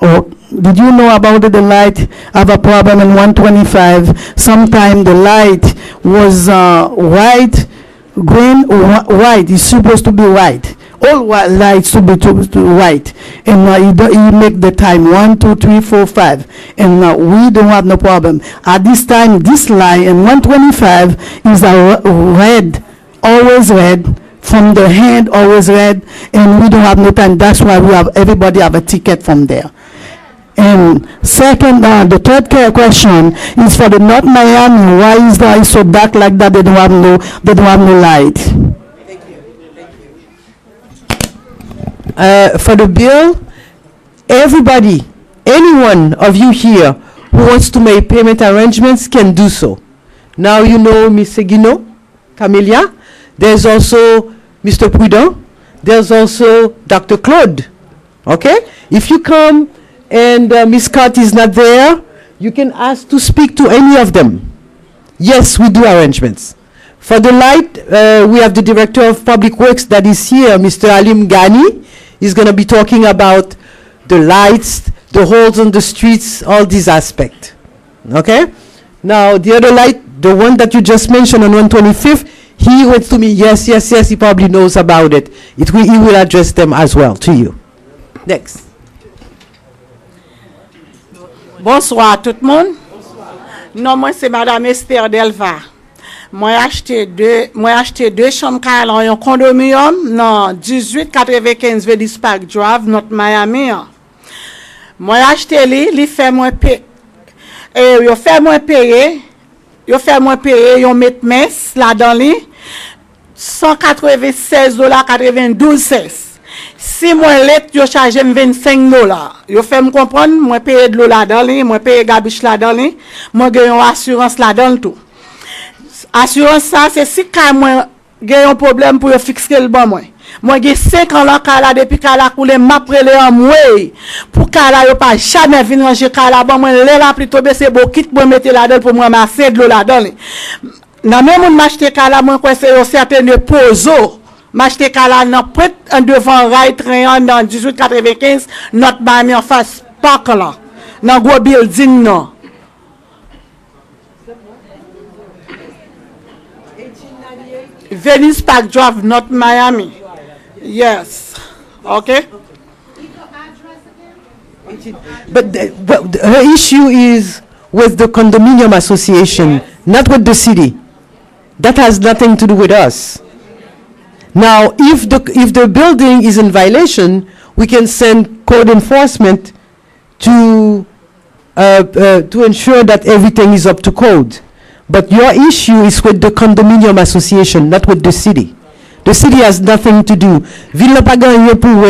Oh, did you know about the light have a problem in 125? Sometimes the light was white, green, white. It's supposed to be white. All white lights should be to white. And you make the time 1, 2, 3, 4, 5. And we don't have no problem. At this time, this light in 125 is a red, always red. From the hand, always red, and we don't have no time. That's why we have everybody have a ticket from there. And second, the third question is for the North Miami. Why is that so dark like that? They don't have no light. Thank you. For the bill, everybody, any one of you here who wants to make payment arrangements can do so. Now you know Ms. Seguino, Camelia. There's also Mr. Prudent. There's also Dr. Claude. Okay? If you come and Ms. Scott is not there, you can ask to speak to any of them. Yes, we do arrangements. For the light, we have the Director of Public Works that is here, Mr. Alim Ghani. He's going to be talking about the lights, the holes on the streets, all these aspects. Okay? Now, the other light, the one that you just mentioned on 125th, he went to me, yes, he probably knows about it. He will address them as well to you. Next. Bonsoir tout le monde. Non, moi c'est Madame Esther Delva. Moi acheté deux chambres dans un condominium dans 1895 Venice Park Drive, North Miami. Moi acheté li fait moi payer. Et yo fait moi payer. Yo fait moi payer yon met mess là dans li $196.92. Si moi let yo charge $25. Yo fait me comprendre moi payer de l'eau là dans li, moi payer gabiche là dans li, moi gagne assurance là dans tout. Assurance ça c'est si quand moi gagne un problème pour yo fixer le bon moi. Moi j'ai 5 ans là kala depuis kala coulé m'a prélé en moi pour kala yo pas jamais venir ranger kala bon moi là plutôt baisser beau kit pour mettre là dedans pour moi masser de l'eau là dedans. Nan même moun m'acheter kala moi quoi c'est certaines pozo m'acheter kala nan prête en devant rail train dans 1895 notre Miami en face parc là dans gros building non. Venice Park Drive, North Miami. Yes. Okay. But her issue is with the condominium association, not with the city. That has nothing to do with us. Now, if the building is in violation, we can send code enforcement to ensure that everything is up to code. But your issue is with the condominium association, not with the city. The city has nothing to do. Ville pa gagné pour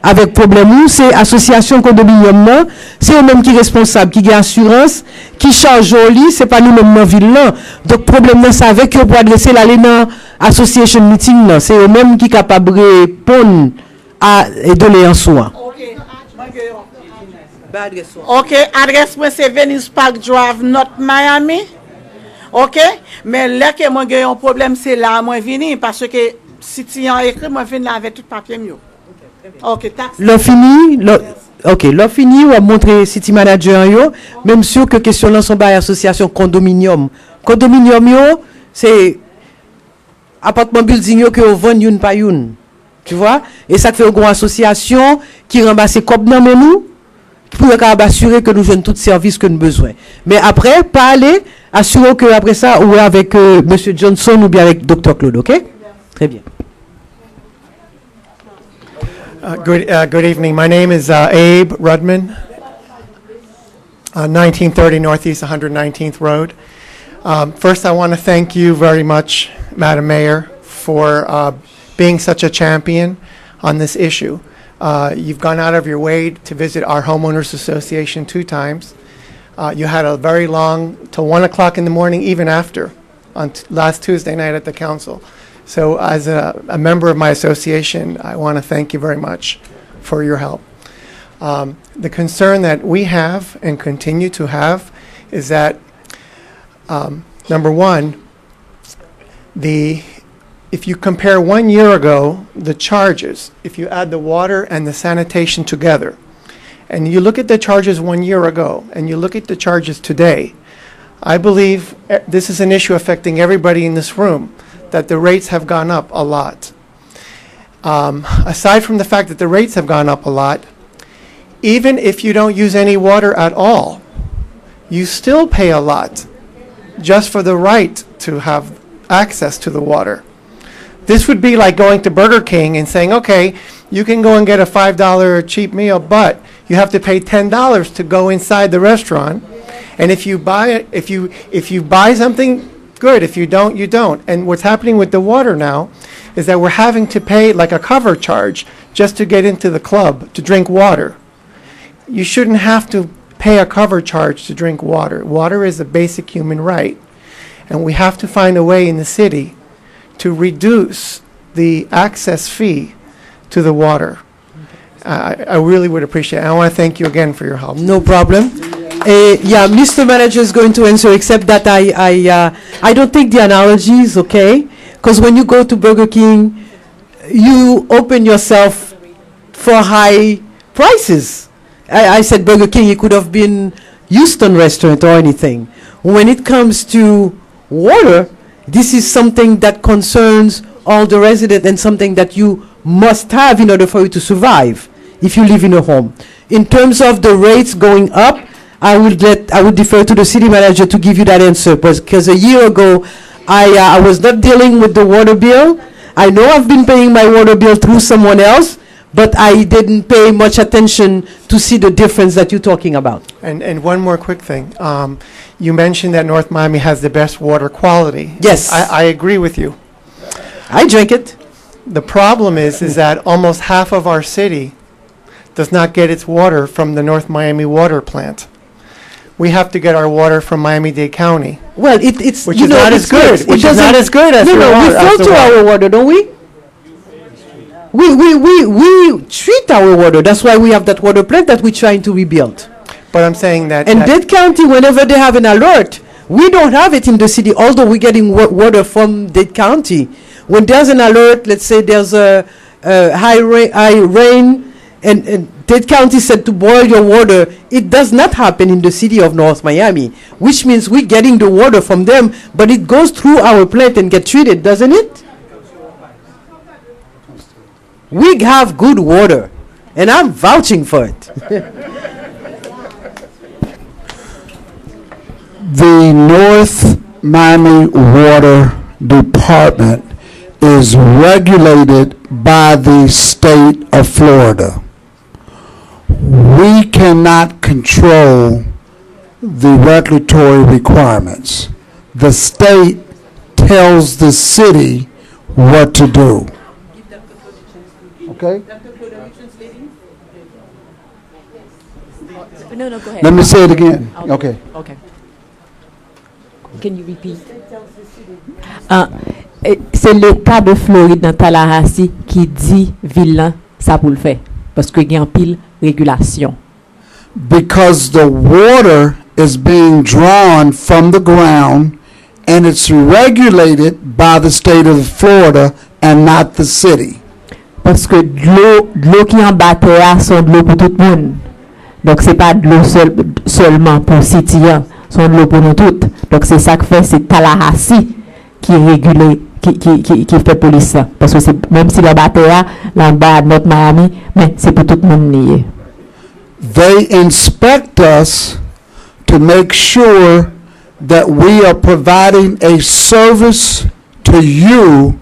avec problème ou c'est association condominium là, c'est eux même qui responsable, qui a assurance, qui charge au lit, c'est pas nous même dans ville là. Donc problème là c'est avec eux pour adresser la dans association meeting là, c'est eux même qui capable répondre à donner un soin. OK, adresse moi c'est Venice Park Drive, North Miami. OK, mais là que moi j'ai un problème c'est là moi venir parce que si tu as écrit moi venir avec tout papier mieux. OK, l'on fini, l'on fini ou montrer city manager yo, même sûr que question là sont par association condominium. Condominium yo, c'est appartement building yo que on vend une par une. Tu vois? Et ça fait une association qui ramasse comme dans nous pour assurer que nous avons tout service que nous avons besoin. Mais après, pas aller, assurer que après ça, ou avec M. Johnson ou bien avec Dr. Claude, ok? Très bien. Good evening. My name is Abe Rudman, 1930 Northeast 119th Road. First, I want to thank you very much, Madam Mayor, for being such a champion on this issue. You've gone out of your way to visit our homeowners association 2 times. You had a very long, till 1 o'clock in the morning, even after, on last Tuesday night at the council. So as a member of my association, I want to thank you very much for your help. The concern that we have and continue to have is that, number one, if you compare 1 year ago, the charges, if you add the water and the sanitation together, and you look at the charges 1 year ago, and you look at the charges today, I believe this is an issue affecting everybody in this room, that the rates have gone up a lot. Aside from the fact that the rates have gone up a lot, even if you don't use any water at all, you still pay a lot just for the right to have access to the water. This would be like going to Burger King and saying, okay, you can go and get a $5 cheap meal, but you have to pay $10 to go inside the restaurant. And if you buy if you buy something, good. If you don't, you don't. And what's happening with the water now is that we're having to pay like a cover charge just to get into the club to drink water. You shouldn't have to pay a cover charge to drink water. Water is a basic human right. And we have to find a way in the city to reduce the access fee to the water. I really would appreciate it. I want to thank you again for your help. No problem. Yeah, Mr. Manager is going to answer, except that I don't think the analogy is okay, because when you go to Burger King, you open yourself for high prices. I said Burger King, it could have been Houston restaurant or anything. When it comes to water, this is something that concerns all the residents and something that you must have in order for you to survive if you live in a home. In terms of the rates going up, I would defer to the city manager to give you that answer, because a year ago I was not dealing with the water bill. I know I've been paying my water bill through someone else, but I didn't pay much attention to see the difference that you're talking about. And one more quick thing. You mentioned that North Miami has the best water quality. Yes. I agree with you. I drink it. The problem is that almost half of our city does not get its water from the North Miami water plant. We have to get our water from Miami-Dade County. Well, it's which is not as good. Which is not as good as no, we filter our water, don't we? We treat our water. That's why we have that water plant that we're trying to rebuild. But I'm saying that. And Dade County, whenever they have an alert, we don't have it in the city, although we're getting water from Dade County. When there's an alert, let's say there's a high rain, and Dade County said to boil your water, it does not happen in the city of North Miami, which means we're getting the water from them, but it goes through our plant and get treated, doesn't it? We have good water, and I'm vouching for it. The North Miami Water Department is regulated by the state of Florida. We cannot control the regulatory requirements. The state tells the city what to do. Okay? No, go ahead. Let me say it again. Okay. Okay. Can you repeat? C'est l'État de Floride dans Tallahassee qui dit ville ça pour le faire parce que il y a en pile régulation. Because the water is being drawn from the ground and it's regulated by the state of Florida and not the city. Parce que de l'eau qui en bas terre sont de l'eau pour tout le monde. Donc c'est pas de l'eau seulement pour citoyens, sont de l'eau pour nous toutes. Donc c'est ça que fait c'est Tallahassee qui régule qui fait police ça. Parce que c'est même si la bas terre là en bas notre Miami, mais c'est pour tout le monde lié. They inspect us to make sure that we are providing a service to you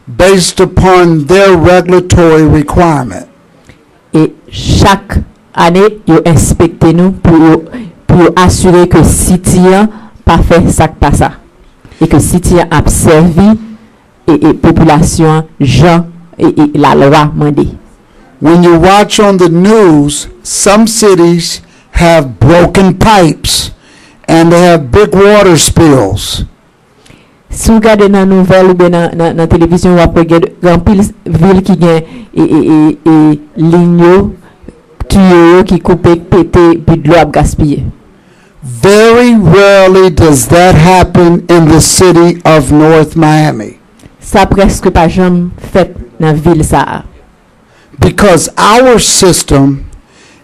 based upon their regulatory requirement. Et chaque année, ils inspectent nous pour assurer que citoyen pas fait ça pas ça et que citoyen a servi et population gens et la loi mandé. When you watch on the news, some cities have broken pipes and they have big water spills. Si vous regardez dans la nouvelle ou dans la télévision, vous avez grand pile ville qui gagne et ligne tuyau qui coupe pété puis de l'eau à gaspiller. Very rarely does that happen in the city of North Miami. Ça presque pas jamais fait dans ville ça. Because our system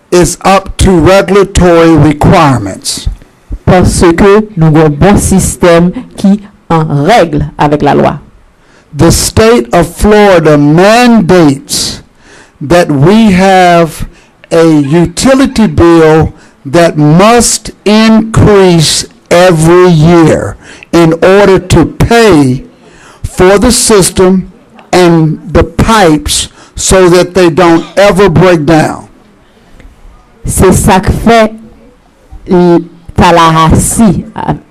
is up to regulatory requirements. Parce que nous avons un bon système qui en règle avec la loi. The state of Florida mandates that we have a utility bill that must increase every year in order to pay for the system and the pipes so that they don't ever break down. C'est ça que fait Tallahassee,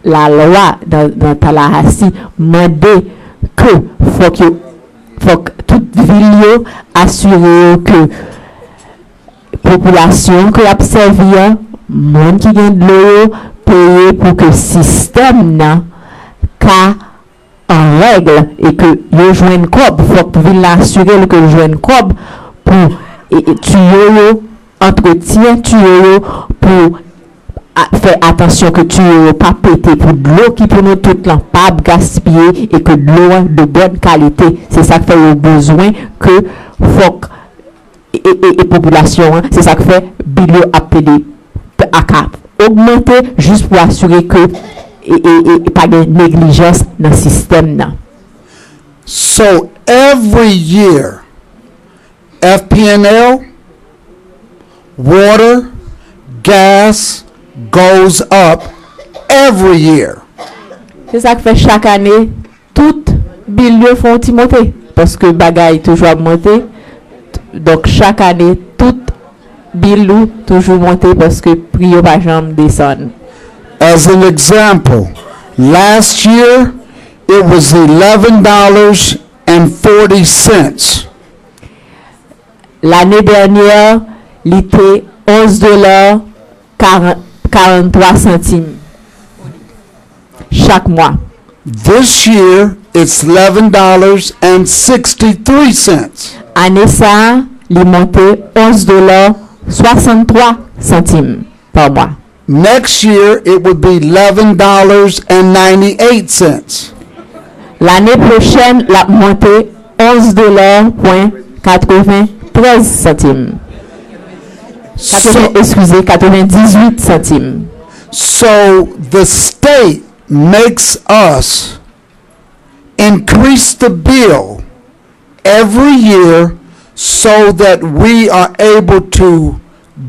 la loi dans Tallahassee mande que faut que toute ville assure que population que observe monde qui gagne de l'eau payer pour que système n'a qu'à en règle et que yo joigne cob faut que ville assurer que joigne cob pour tuyau entretien tuyau pour faire attention que tuyau pas péter pour de l'eau qui pour nous toute là pas gaspiller et que de l'eau de bonne qualité. C'est ça que fait le besoin que faut et population hein, c'est ça que fait bilo appelé à cap augmenter juste pour assurer que et pas de négligence dans le système là. So every year FPNL, water, gas goes up every year. C'est ça que fait chaque année tout bill font monter parce que bagaille toujours monter. Donc chaque année tout bill toujours monter parce que prix pas jamais descendre. As an example, last year it was $11.40. L'année dernière, il était $11.43 chaque mois. This year it's $11.63. Année ça, il montait $11.63 par mois. Next year it would be $11.98. L'année prochaine, la montée $11.93. Excusez, 98 centimes. So the state makes us increase the bill every year so that we are able to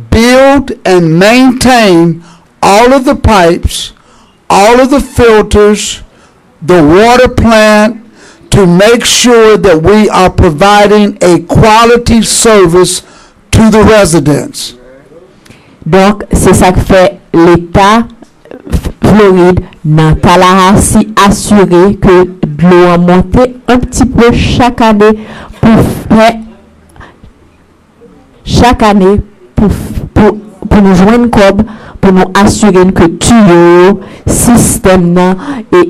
build and maintain all of the pipes, all of the filters, the water plant, to make sure that we are providing a quality service to the residents. Donc, c'est ça que fait l'État Floride dans Tallahassee assurer que de l'eau a monté un petit peu chaque année pour pour nous joindre cob pour nous assurer que tuyau système et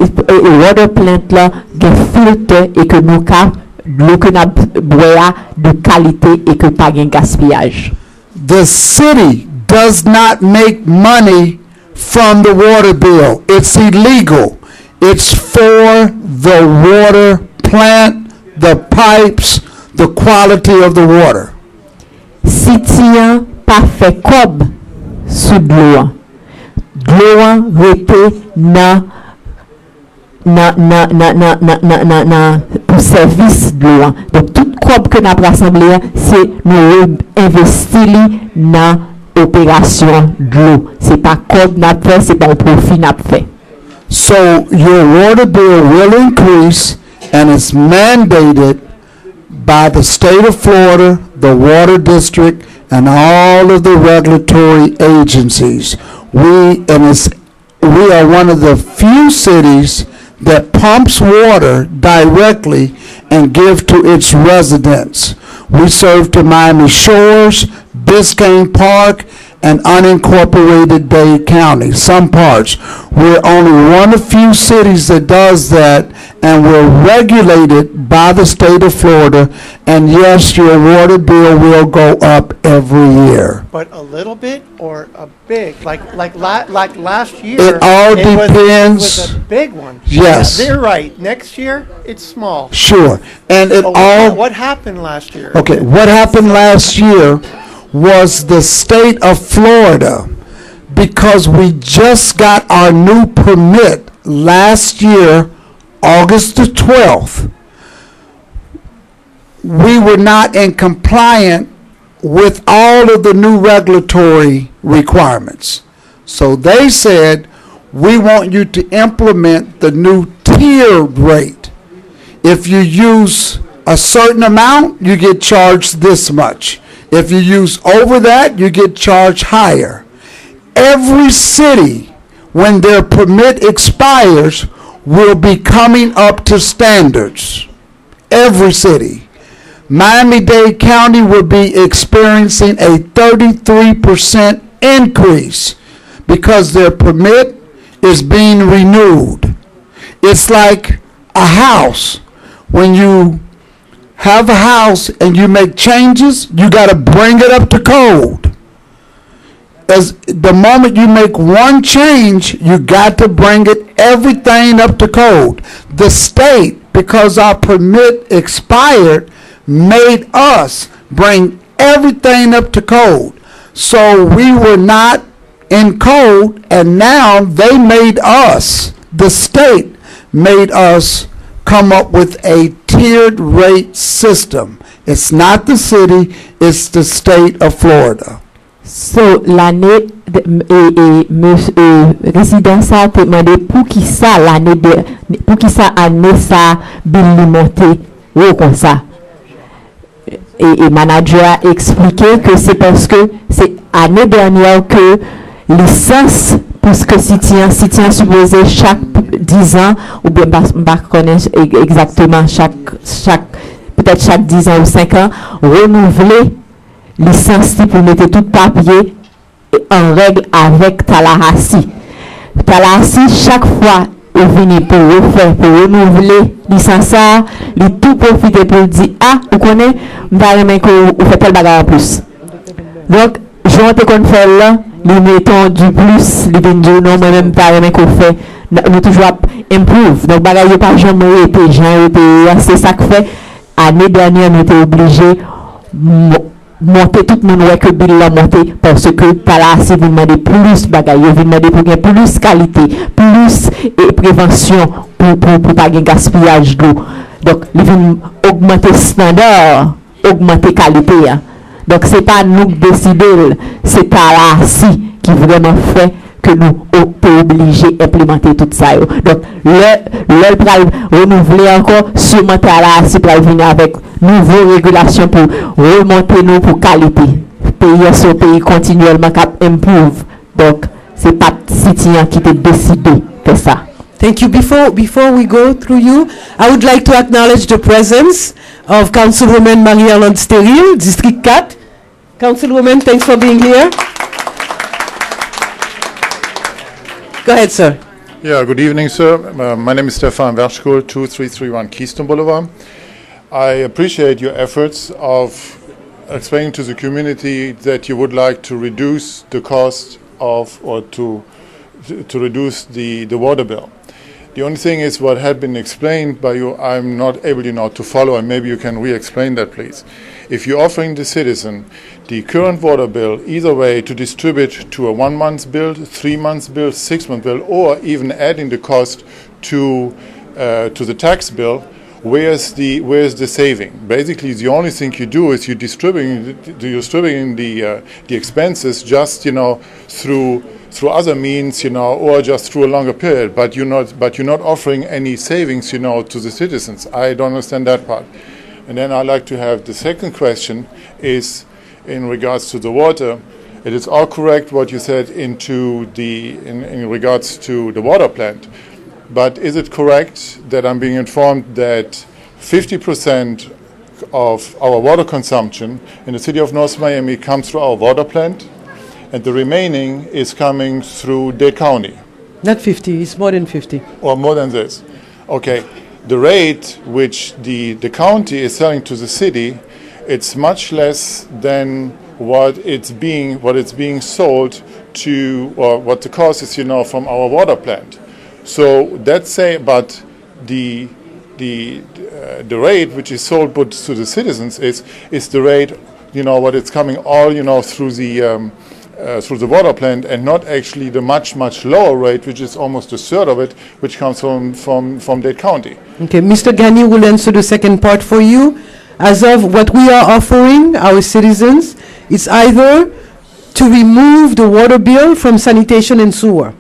water plant là des filtres et que nous cas l'eau que nous boire de qualité et que pas de gaspillage. The city does not make money from the water bill. It's illegal. It's for the water plant, the pipes, the quality of the water. City pas fait cob sous de l'eau. De l'eau rete pour service de l'eau. Donc tout cob que nous avons rassemblé, c'est nous investir dans opération de l'eau. C'est pas cob n'a fait, c'est pas un profit n'a fait. So your water bill will increase, and it's mandated by the state of Florida, the water district, and all of the regulatory agencies. We are one of the few cities that pumps water directly and give to its residents. We serve to Miami Shores, Biscayne Park, and unincorporated Dade County, some parts. We're only one of few cities that does that, and we're regulated by the state of Florida, and yes, your water bill will go up every year. But a little bit or a big, like last year. It all depends. It was a big one. Yes. Yeah, they're right. Next year, it's small. Sure, and it all. What happened last year? Okay, what happened last year was the state of Florida, because we just got our new permit last year, August the 12th. We were not in compliance with all of the new regulatory requirements. So they said, we want you to implement the new tiered rate. If you use a certain amount, you get charged this much. If you use over that, you get charged higher. Every city, when their permit expires, will be coming up to standards. Every city. Miami-Dade County will be experiencing a 33% increase because their permit is being renewed. It's like a house. When you have a house and you make changes, you got to bring it up to code. As the moment you make one change, you got to bring everything up to code. The state, because our permit expired, made us bring everything up to code. So we were not in code, and now they made us, the state made us come up with a tiered rate system. It's not the city, it's the state of Florida. So l'année résident ça te demandé pour qui ça l'année pour qui ça année ça bill monté ou comme ça. Et manager a expliqué que c'est parce que c'est année dernière que licence pour ce que si tient supposé chaque 10 ans ou bien pas connaître exactement chaque peut-être chaque 10 ans ou 5 ans renouveler licence pour mettre tout papier en règle avec Tallahassee. Tallahassee chaque fois il vient pour refaire pour renouveler licence il tout profiter pour dire vous connaissez m'aimer que vous faites tel bagarre en plus. Donc je te qu'on faire là les mettons du plus les vendus non moi-même pas aimer qu'on fait nous toujours improve donc bagarre pas jamais été gens c'est ça que fait année dernière nous était obligé monter tout le monde ouais que bill la monter parce que par là si vous demandez plus bagaille vous demandez pour gagner plus qualité plus et prévention pour pas gagner gaspillage d'eau donc ils vont augmenter standard augmenter qualité hein. Donc c'est pas nous qui décidons c'est par là si qui vraiment fait que nous sommes obligés d'implémenter tout ça. Donc, le pral renouveler encore, sûrement là, si pral venir avec nouvelles régulations pour remonter nous pour qualité. Pays sur pays continuellement cap improve. Donc, c'est pas citoyen qui te décide de ça. Thank you. Before we go through you, I would like to acknowledge the presence of Councilwoman Marie-Arlande Steril, District 4. Councilwoman, thanks for being here. Go ahead, sir. Yeah, good evening, sir. My name is Stefan Verschkohl, 2331 Keystone Boulevard. I appreciate your efforts of explaining to the community that you would like to reduce the cost of, or to reduce the water bill. The only thing is what had been explained by you, I'm not able to follow, and maybe you can re-explain that, please. If you're offering the citizen the current water bill, either way, to distribute to a 1 month bill, 3 months bill, 6 month bill, or even adding the cost to the tax bill, where's the saving? Basically, the only thing you do is you're distributing the expenses just through other means, or just through a longer period. But you're not offering any savings, to the citizens. I don't understand that part. And then I'd like to have the second question is in regards to the water. It is all correct what you said in regards to the water plant. But is it correct that I'm being informed that 50% of our water consumption in the city of North Miami comes through our water plant, and the remaining is coming through Dade County? Not 50, it's more than 50. Or more than this. Okay. The rate which the county is selling to the city, it's much less than what it's being sold to, or what the cost is, from our water plant. So that's say, but the rate which is sold to the citizens is the rate, what it's coming all, through the water plant, and not actually the much lower rate, which is almost a third of it, which comes from Dade County. Okay, Mr. Gani will answer the second part for you. As of what we are offering our citizens, it's either to remove the water bill from sanitation and sewer.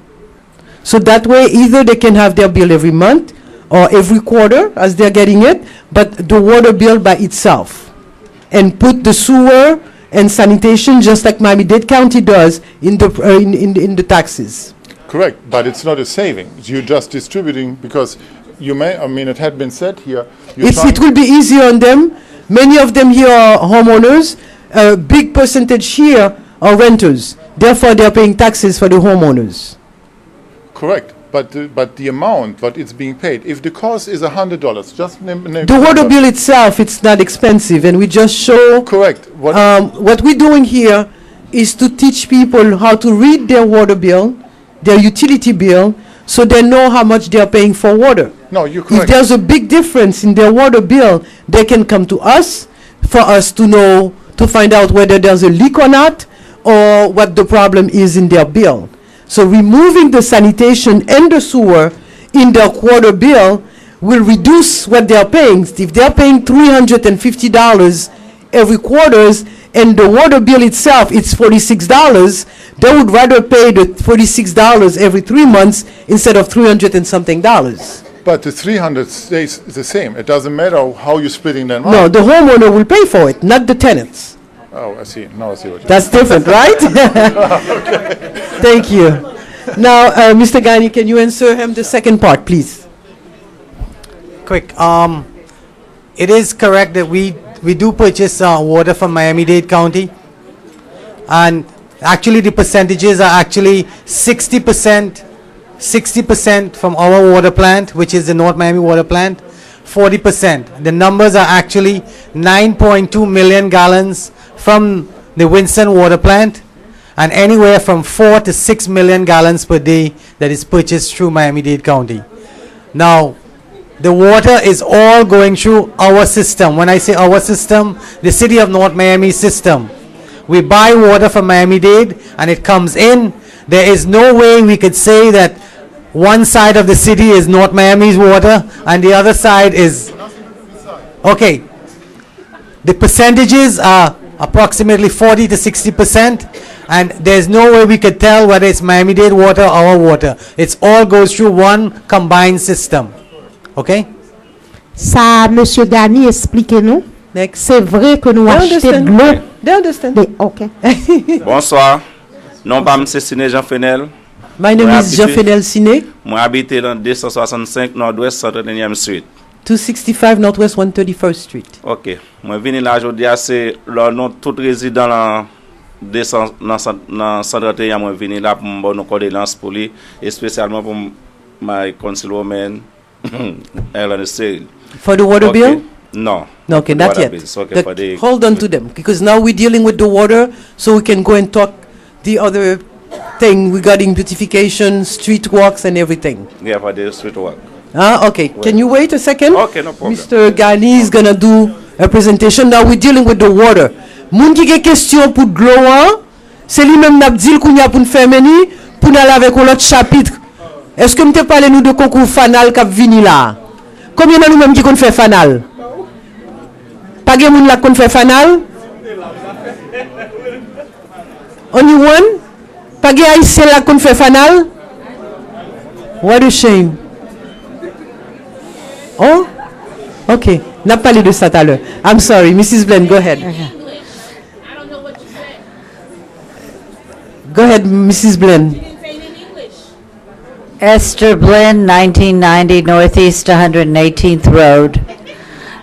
So that way, either they can have their bill every month or every quarter as they're getting it, but the water bill by itself, and put the sewer and sanitation, just like Miami-Dade County does, in the taxes. Correct, but it's not a saving. You're just distributing, because it had been said here. It will be easier on them. Many of them here are homeowners. A big percentage here are renters. Therefore, they are paying taxes for the homeowners. Correct, but the amount, what it's being paid, if the cost is $100, just name the water bill itself, it's not expensive, and we just show. Correct. What we're doing here is to teach people how to read their water bill, their utility bill, so they know how much they are paying for water. No, you're correct. If there's a big difference in their water bill, they can come to us for us to know, to find out whether there's a leak or not, or what the problem is in their bill. So removing the sanitation and the sewer in their water bill will reduce what they are paying. If they are paying $350 every quarter, and the water bill itself it's $46, they would rather pay the $46 every 3 months instead of $300 and something dollars. But the 300 stays the same. It doesn't matter how you're splitting them up. No, the homeowner will pay for it, not the tenants. Oh, I see. Now I see what you're That's different, right? Thank you. Now, Mr. Gani, can you answer him the second part, please? Quick. It is correct that we do purchase water from Miami-Dade County, and actually the percentages are actually 60% from our water plant, which is the North Miami water plant, 40%. The numbers are actually 9.2 million gallons from the Winston water plant, and anywhere from 4 to 6 million gallons per day that is purchased through Miami-Dade County. Now, the water is all going through our system. When I say our system, the city of North Miami system. We buy water from Miami-Dade and it comes in. There is no way we could say that one side of the city is North Miami's water and the other side is... Okay. The percentages are approximately 40 to 60%, and there's no way we could tell whether it's Miami-Dade water or our water. It all goes through one combined system. OK? Ça, Monsieur Gani, expliquez-nous. C'est vrai que nous achetons de l'eau. They understand. OK. Bonsoir. Non, pas M. Siné Jean Fenel. My name is Jean Fenel Siné. Moi, habite dans 265 Nord-Ouest 131e Street. 265 Northwest 131st Street. OK. Moi, venu là aujourd'hui, c'est le nom tout résident dans centre de moi venir là pour me bonne condoléances pour lui et spécialement pour my councilwoman Ellen Steele. For the water bill? No. Okay, not Water yet. bills, okay, for the- Hold on to them, because now we're dealing with the water, so we can go and talk the other thing regarding beautification, street walks and everything. Yeah, for the street work. Okay, can you wait a second? Okay, no problem. Mr. Ghani is gonna do a presentation. Now we're dealing with the water. Moun ki gen question pour de l'eau, hein? C'est lui-même n'a dit qu'on y a pour nous faire meni, pour nous aller avec un autre chapitre. Est-ce que m'te parlé nous de concours fanal qui vini là? Combien de nous-mêmes qui qu'on fait fanal? Pas gen moun la qu'on fait fanal? Only one? Pas gen haïtien la qu'on fait fanal? What a shame. Oh? Okay. N'a parlé de ça tout à l'heure. I'm sorry. Mrs. Blaine, go ahead. Go ahead, Mrs. Blaine. Esther Blinn, 1990 Northeast 118th Road.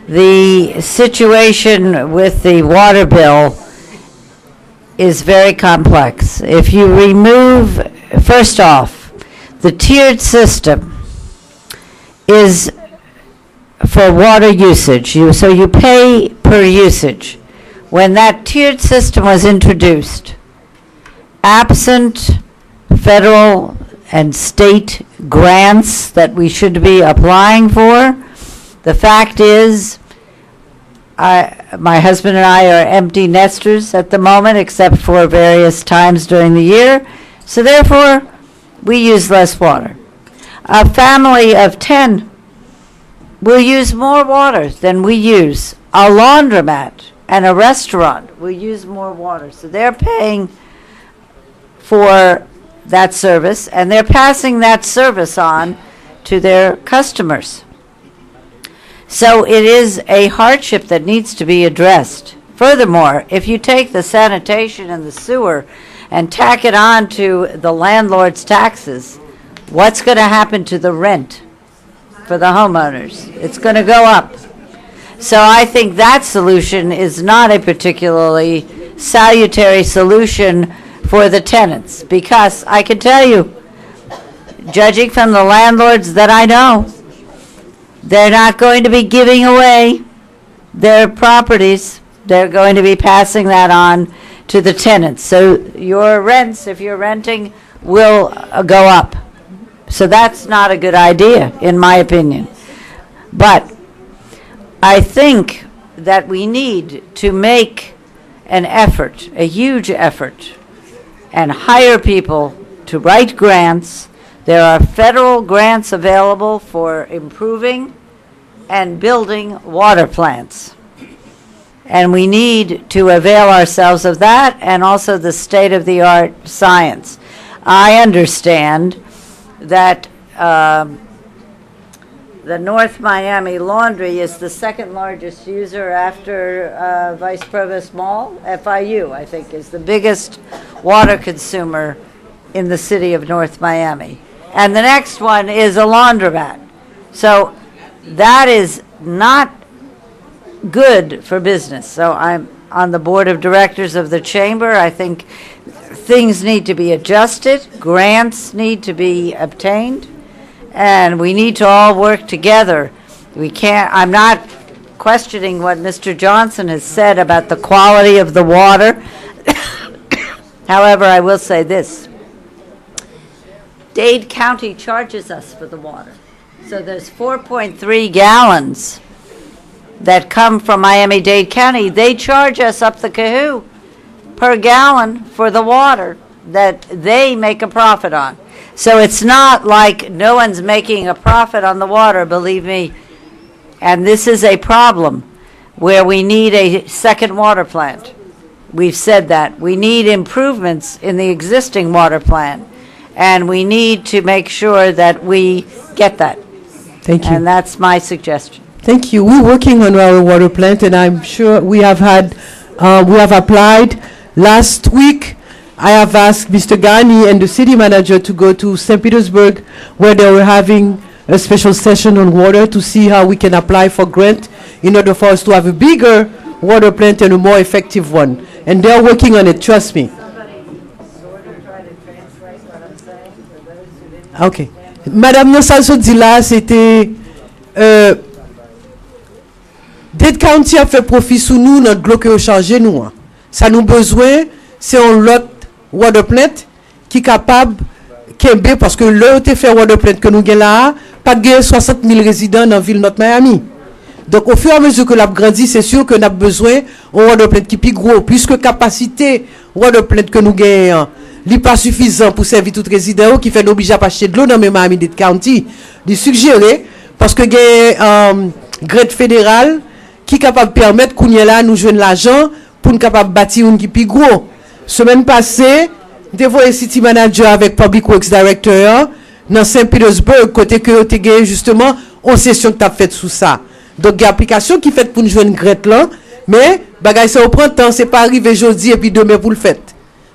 The situation with the water bill is very complex. If you remove, first off, the tiered system is for water usage. So you pay per usage. When that tiered system was introduced, absent federal and state grants that we should be applying for, the fact is, my husband and I are empty nesters at the moment, except for various times during the year. So therefore, we use less water. A family of 10 will use more water than we use. A laundromat and a restaurant will use more water. So they're paying for that service, and they're passing that service on to their customers. So it is a hardship that needs to be addressed. Furthermore, if you take the sanitation and the sewer and tack it on to the landlord's taxes, what's going to happen to the rent for the homeowners? It's going to go up. So I think that solution is not a particularly salutary solution for the tenants, because I can tell you, judging from the landlords that I know, they're not going to be giving away their properties. They're going to be passing that on to the tenants. So your rents, if you're renting, will go up. So that's not a good idea, in my opinion. But I think that we need to make an effort, a huge effort, and hire people to write grants. There are federal grants available for improving and building water plants. And we need to avail ourselves of that, and also the state-of-the-art science. I understand that the North Miami Laundry is the second largest user after Vice Provost Mall. FIU, I think, is the biggest water consumer in the city of North Miami. And the next one is a laundromat. So that is not good for business. So I'm on the board of directors of the chamber. I think things need to be adjusted, grants need to be obtained, and we need to all work together. We can't, I'm not questioning what Mr. Johnson has said about the quality of the water. However, I will say this. Dade County charges us for the water. So there's 4.3 gallons that come from Miami-Dade County. They charge us up the kahoo per gallon for the water that they make a profit on. So it's not like no one's making a profit on the water, believe me. And this is a problem where we need a second water plant. We've said that. We need improvements in the existing water plant. And we need to make sure that we get that. Thank you. And that's my suggestion. Thank you. We're working on our water plant, and I'm sure we have applied. Last week, I have asked Mr. Ghani and the city manager to go to St. Petersburg, where they were having a special session on water, to see how we can apply for grant in order for us to have a bigger water plant and a more effective one. And they're working on it, trust me. Ok. Madame Nonsalso dit là, c'était... Dead County a fait profit sous nous, notre bloc est chargé nous. Ça nous besoin, c'est un lot water plant qui est capable, parce que là, tu fait water plant que nous avons là, pas de 60 000 résidents dans la ville de Miami. Donc, au fur et à mesure que l'on grandit, c'est sûr que nous avons besoin d'un water plant qui est plus gros, puisque capacité water plant que nous avons n'est pas suffisant pour servir tout résident qui fait l'obligé à acheter de l'eau dans Miami-Dade County. De suggérer, parce que il y a un grade fédéral qui est capable de permettre qu'on y là nous jouer de l'argent pour nous capable bâtir un qui est plus gros. Semaine passée, nous avons un city manager avec Public Works Director dans Saint-Petersburg, côté que tu as justement une session que tu as faite sous ça. Donc, il y a une application qui est faite pour nous jouer une grade là, mais bagay ça au printemps, c'est pas arrivé aujourd'hui et puis demain pour le faire.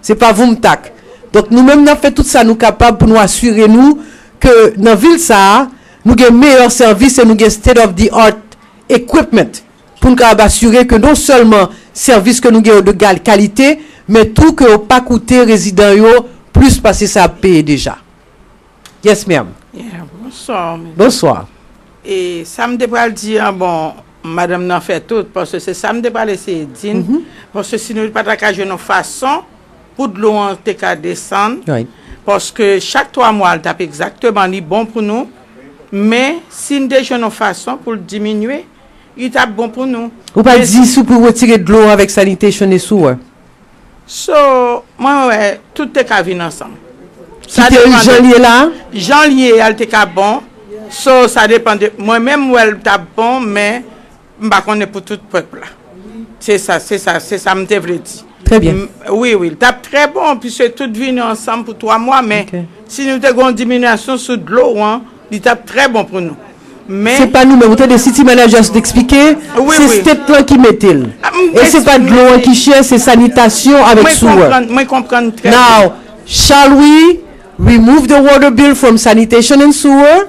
C'est pas vous m'tac. Donc, nous-mêmes, nous avons fait tout ça, nous capables pour nous assurer nous que dans la ville, ça, nous avons meilleur service et nous avons state-of-the-art equipment pour nous assurer que non seulement service que nous avons de qualité, mais tout que pas coûter résidents plus parce que ça a payé déjà. Yes, ma'am. Yeah, bonsoir. Bonsoir. Et ça me devrait dire, bon, madame n'en fait tout, parce que c'est ça me devrait laisser dire, parce que sinon, pas de une façon pour de l'eau en TK descendre, Oui. parce que chaque 3 mois, elle tape exactement les bon pour nous, mais si nous déjà une façon pour le diminuer, il tape bon pour nous. Ou pas dire si pour retirer de l'eau avec sanitation et sewer. So, moi, ouais, tout est qu'à venir ensemble. Ça dépend. Jean-Lié là? Jean-Lié, elle est qu'à bon. So, ça dépend de moi-même où elle tape bon, mais je ne connais pas pour tout le peuple là. C'est ça, me devrait dire. Très bien. Oui, il tape très bon, puis c'est tout venu ensemble pour 3 mois, mais si nous avons une diminution sur de l'eau, il tape très bon pour nous. Mais c'est pas nous, mais vous avez des city managers d'expliquer, c'est cette là qui met il. Et c'est pas de l'eau qui cherche, c'est sanitation avec sewer. Moi comprends très Now, shall we remove the water bill from sanitation and sewer?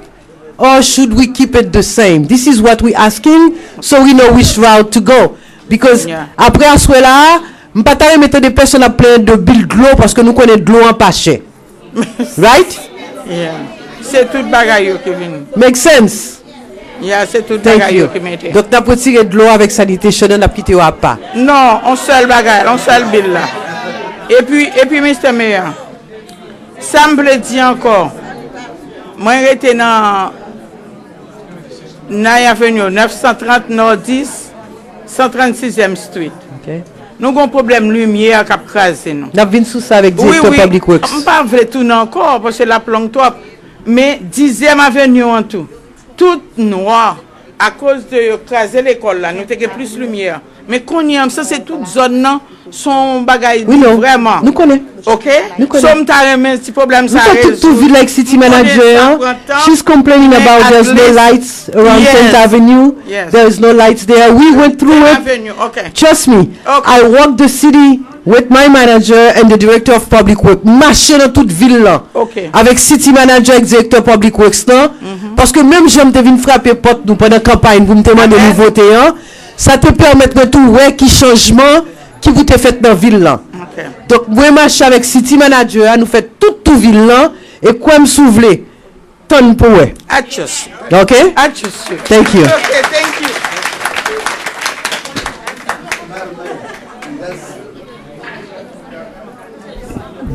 Or should we keep it the same? This is what we're asking, so we know which route to go. Because après à ce là, je ne peux pas mettre des personnes à plein de billes de l'eau parce que nous connaissons de l'eau en pas cher. Right? Yeah. C'est tout bagaille qui vient. Make sense? Yeah, c'est tout bagaille qui met. Donc, tu as retiré de l'eau avec sanitation, on a quitté ou pas? Non, on seul bagaille, on seul bill là. Et puis, Mr. Mayor, ça me plaît dire encore. Moi, j'étais dans Avenue 930 Nord 10, 136e Street. Okay. Nous avons un problème lumière qui a crasé. Nous avons sous ça avec directeur Public Works. On ne peut pas tout encore parce que la planque trop. Mais 10e Avenue en tout. Tout noir. À cause de craser l'école là, nous avons plus de lumière. Mais qu'on y a, ça c'est toute zone non, son bagaille vraiment. Nous connaissons. OK? Nous connaissons. Somme t'as un petit problème ça résout. Tout ville like city manager. She's complaining about there's no lights around 10th Avenue. Yes. There is no lights there. We went through it. Avenue. Okay. Trust me. Okay. I walked the city with my manager and the director of public works. Marcher dans toute ville là. Okay. Avec city manager et directeur public works là. Parce que même j'aime te venir frapper porte nous pendant campagne pour me demander de voter hein. Ça te permet de tout ouais qui changement qui vous te fait dans la ville là. Okay. Donc moi marche avec city manager nous fait toute ville là et quoi me souffler ton pour ouais. Atchus. OK? Atchus. Thank you. Okay, thank you.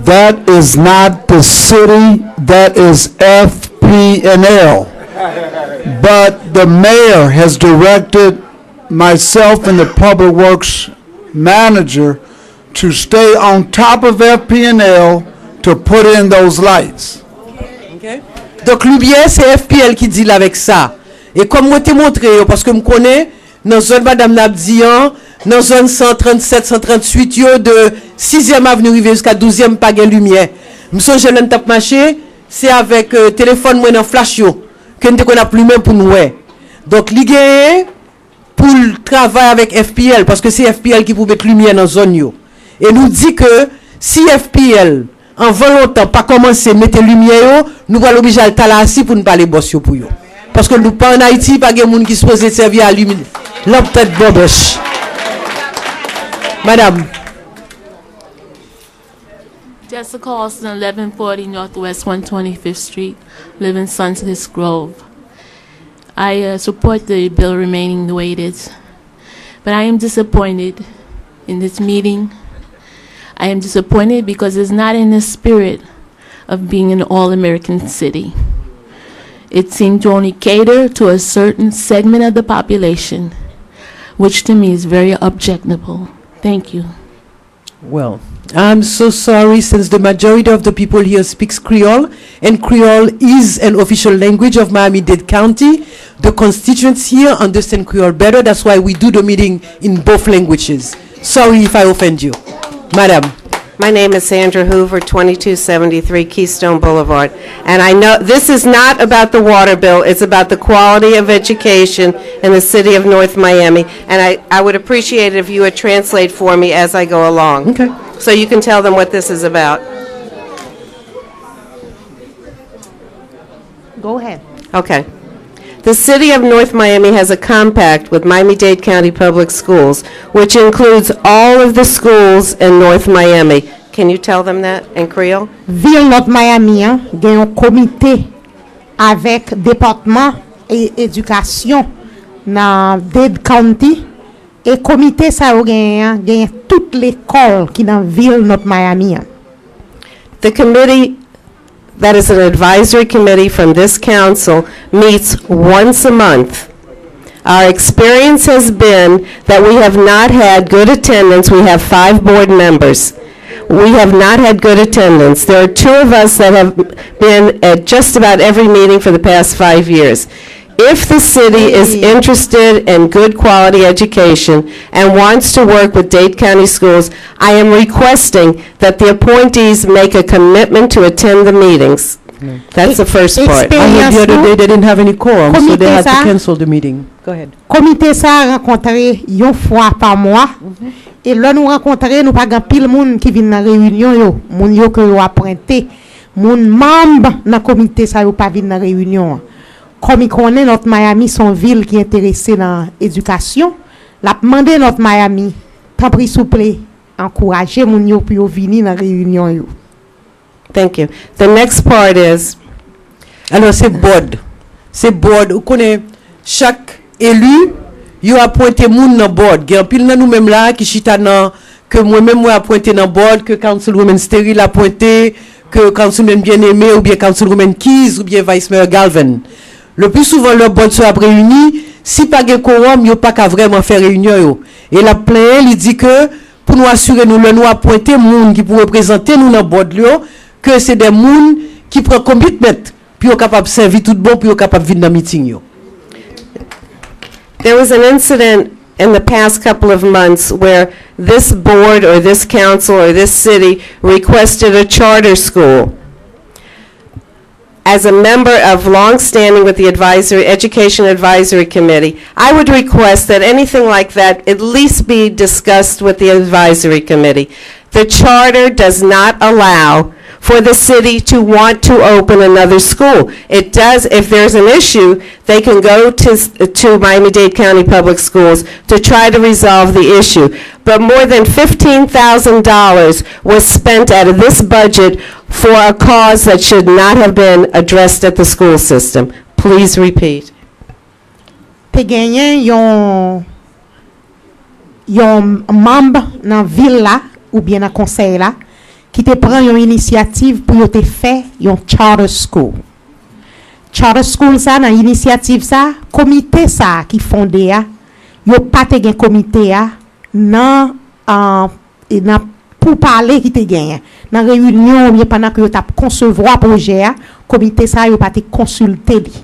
That is not the city, that is FP&L. But the mayor has directed myself and the public works manager to stay on top of FP&L to put in those lights. Okay. Donc lumière c'est FPL qui dit là avec ça. Et comme moi t'ai montré parce que me connais dans zone madame Nabdian, dans zone 137 138 yo de 6e avenue rive jusqu'à 12e pas de lumière. Me songe l'en tape marché, c'est avec téléphone moi dans flash yo que nous connait plus même pour nous. Donc li pour le travail avec FPL parce que c'est FPL qui peut mettre lumière dans zone yo. Et nous dit que si FPL en volontaire pas commencer à mettre lumière, nous allons obliger à la assis pour ne pas les bosser pour eux. Parce que nous pas en Haïti, pas de monde qui se pose servir à lumière. Lampe tête boboche. Madame. Jessica Austin, 1140 Northwest 125th Street, live in Sunset Grove. I support the bill remaining the way it is, but I am disappointed in this meeting. I am disappointed because it's not in the spirit of being an all-American city. It seemed to only cater to a certain segment of the population, which to me is very objectionable. Thank you. Well, I'm so sorry, since the majority of the people here speaks Creole, and Creole is an official language of Miami-Dade County. The constituents here understand Creole better. That's why we do the meeting in both languages. Sorry if I offend you. Madam. My name is Sandra Hoover, 2273 Keystone Boulevard. And I know this is not about the water bill, it's about the quality of education in the city of North Miami. And I would appreciate it if you would translate for me as I go along. Okay. So you can tell them what this is about. Go ahead. Okay. The city of North Miami has a compact with Miami-Dade County Public Schools, which includes all of the schools in North Miami. Can you tell them that in Creole? Ville North Miami, hein, gen un comité avec département et éducation dans Dade County. Et comité ça gen toute l'école qui dans ville North Miami. Hein. The committee that is an advisory committee from this council meets once a month. Our experience has been that we have not had good attendance. We have 5 board members. We have not had good attendance. There are 2 of us that have been at just about every meeting for the past 5 years. If the city is interested in good quality education and wants to work with Dade County schools, I am requesting that the appointees make a commitment to attend the meetings. That's the first part. I heard the other day they didn't have any quorum, so they had to cancel the meeting. Go ahead. Comité ça rencontré une fois par mois. Et là nous rencontrer, nous pas grand pile monde qui vient dans réunion yo, moun yo que yo apprenti, moun membre dans comité ça yo pas vinn dans réunion. Comme il connaît notre Miami son ville qui est intéressée dans l'éducation, l'a demandé notre Miami, tant pis s'il vous plaît, encourager moun yo pour venir dans réunion yo. Thank you. The next part is. Alors c'est board. C'est board. Vous connaissez chaque élu, you appointé moun dans board. Gen pile nan nous même là qui chita nan que moi-même moi appointé dans board, que councilwoman Steril appointé, que councilman bien-aimé ou bien councilwoman Keys ou bien vice mayor Galvin. Le plus souvent le board se réuni, si pas gen quorum, yo pas qu'à vraiment faire réunion yo. Et la plein il dit que pour nous assurer nous le nous appointer moun qui pour représenter nous dans board là, que c'est des moun qui prend commitment puis capable servir tout bon puis capable venir dans meeting yo. There was an incident in the past couple of months where this board or this council or this city requested a charter school. As a member of long-standing with the Education Advisory Committee, I would request that anything like that at least be discussed with the Advisory Committee. The charter does not allow for the city to want to open another school. It does, if there's an issue, they can go to Miami-Dade County Public Schools to try to resolve the issue. But more than $15,000 was spent out of this budget for a cause that should not have been addressed at the school system. Please repeat. Te genyen yon membre nan ville la ou bien nan conseil la qui te prend une initiative pour te faire un charter school. Charter school ça dans initiative ça, comité ça qui fondé a, yo pas te gen comité a nan pour parler qui te gagne. Dans réunion bien pendant que yo t'a concevoir projet a, comité ça yo pas te consulter li.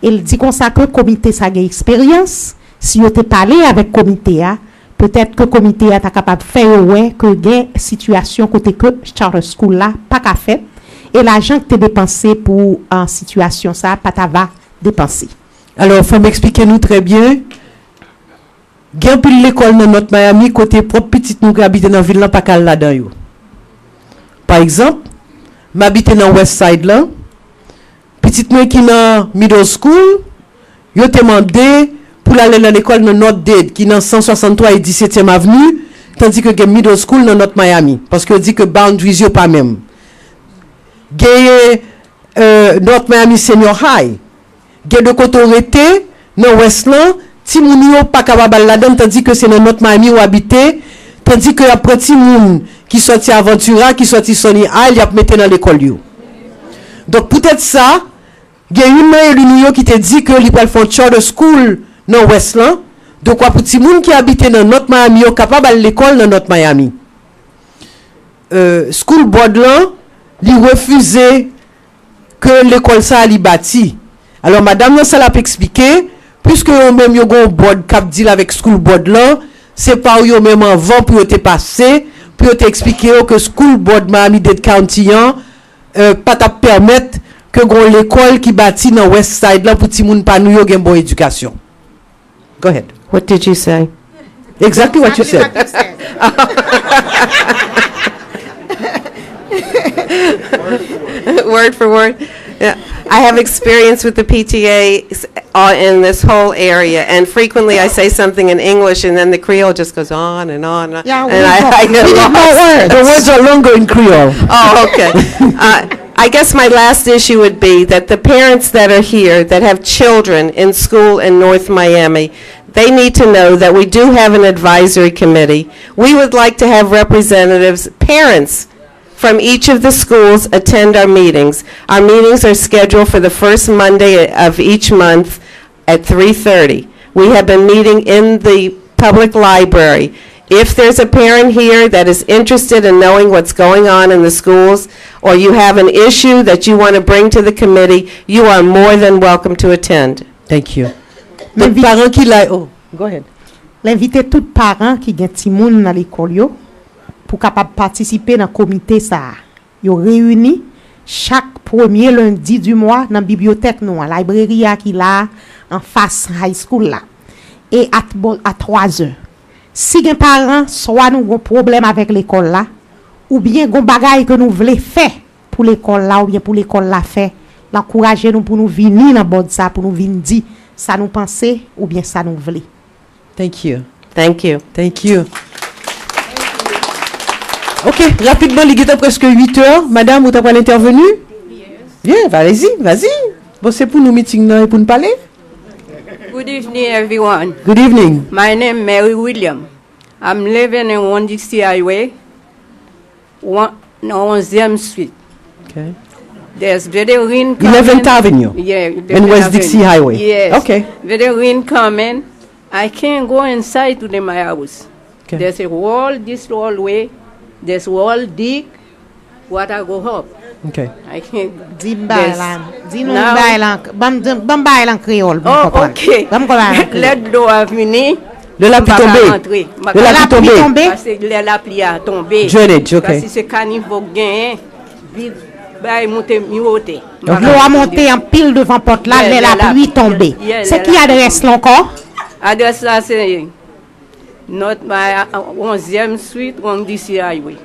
Il dit comme ça que comité ça gagne expérience, si yo te parler avec comité a, peut-être que le comité est capable de faire ouais que des situations côté que charter school là pas qu'à faire et l'argent que tu dépensé pour en situation ça pas ta va dépenser. Alors faut m'expliquer nous très bien. Gen pile l'école dans notre Miami côté propre petite nous qui habite dans ville là pas qu'à là-dedans yo. Par exemple, m'habite dans West Side là, petite nous qui dans middle school, yo te demandé pour aller dans l'école de North Dade qui dans 163 et 17e avenue, tandis que gen middle school dans notre Miami, parce que dit que boundaries yo pas même. Gen North Miami Senior High, gen de côté arrêté dans Westland, ti moun yo pas capable là-dedans, tandis que c'est dans North Miami où habiter, tandis que après ti moun qui sorti Aventura, qui sorti Sunny Isle, y a mettre dans l'école yo. Donc peut-être ça, il y a une qui te dit que li pral font charter school dans Westland, donc quoi pour ti moun qui habite dans North Miami yo capable aller l'école dans North Miami. School board là, li refusé que l'école ça li bâti. Alors madame ça l'a expliqué, puisque yo même yo gon board cap deal avec school board là, c'est pas yo même avant pour te passer, pour te expliquer que school board Miami-Dade County pas ta permettre que gon l'école qui bâti dans West Side là pour ti moun pa nou yo gen bonne éducation. Go ahead. What did you say? Exactly what you said. Word for word. Yeah. I have experience with the PTA in this whole area, and frequently I say something in English, and then the Creole just goes on and on. Yeah, and I get lost. The words are longer in Creole. Oh, okay. I guess my last issue would be that the parents that are here that have children in school in North Miami, they need to know that we do have an advisory committee. We would like to have representatives, parents from each of the schools attend our meetings. Our meetings are scheduled for the first Monday of each month at 3:30. We have been meeting in the public library. If there's a parent here that is interested in knowing what's going on in the schools, or you have an issue that you want to bring to the committee, you are more than welcome to attend. Thank you. Les parents qui la oh, go ahead. L'inviter tout parents qui gen ti moun dans l'école yo pour capable participer dans comité ça. Yo réuni chaque premier lundi du mois dans bibliothèque nous, la librairie qui là en face high school là. Et à 3 heures. Si gen parents soit nous gon problème avec l'école là ou bien gon bagay que nous voulons faire pour l'école là ou bien pour l'école là faire, l'encourager nous pour nous venir dans bord ça pour nous venir dire ça nous penser ou bien ça nous voulons. Thank you. Thank you. Thank you. OK, rapidement, il est presque 8 heures. Madame, vous avez intervenu? Bien, vas-y. Bon, c'est pour nous meeting là et pour nous parler. Good evening, everyone. Good evening. My name is Mary William. I'm living in 160 Highway, 11th Street. Okay. There's very rain coming. 11th Avenue. Yeah. And West Dixie Highway. Yes. Okay. Very rain coming. I can't go inside to my house. Okay. There's a wall, this hallway. There's wall dig. Water go up. Okay. I can't. Créole. Oh, okay. Let do avenue. Le la pluie tombée. Le la pluie tombée. Parce que la pluie a tombé. Drainage, ok. Parce que c'est caniveau gagné. Vite, bah, monter mieux. L'eau a monté en pile devant porte là, mais la pluie tombée. C'est qui adresse là encore? Adresse là, c'est notre 11e Street, on Dixie Highway.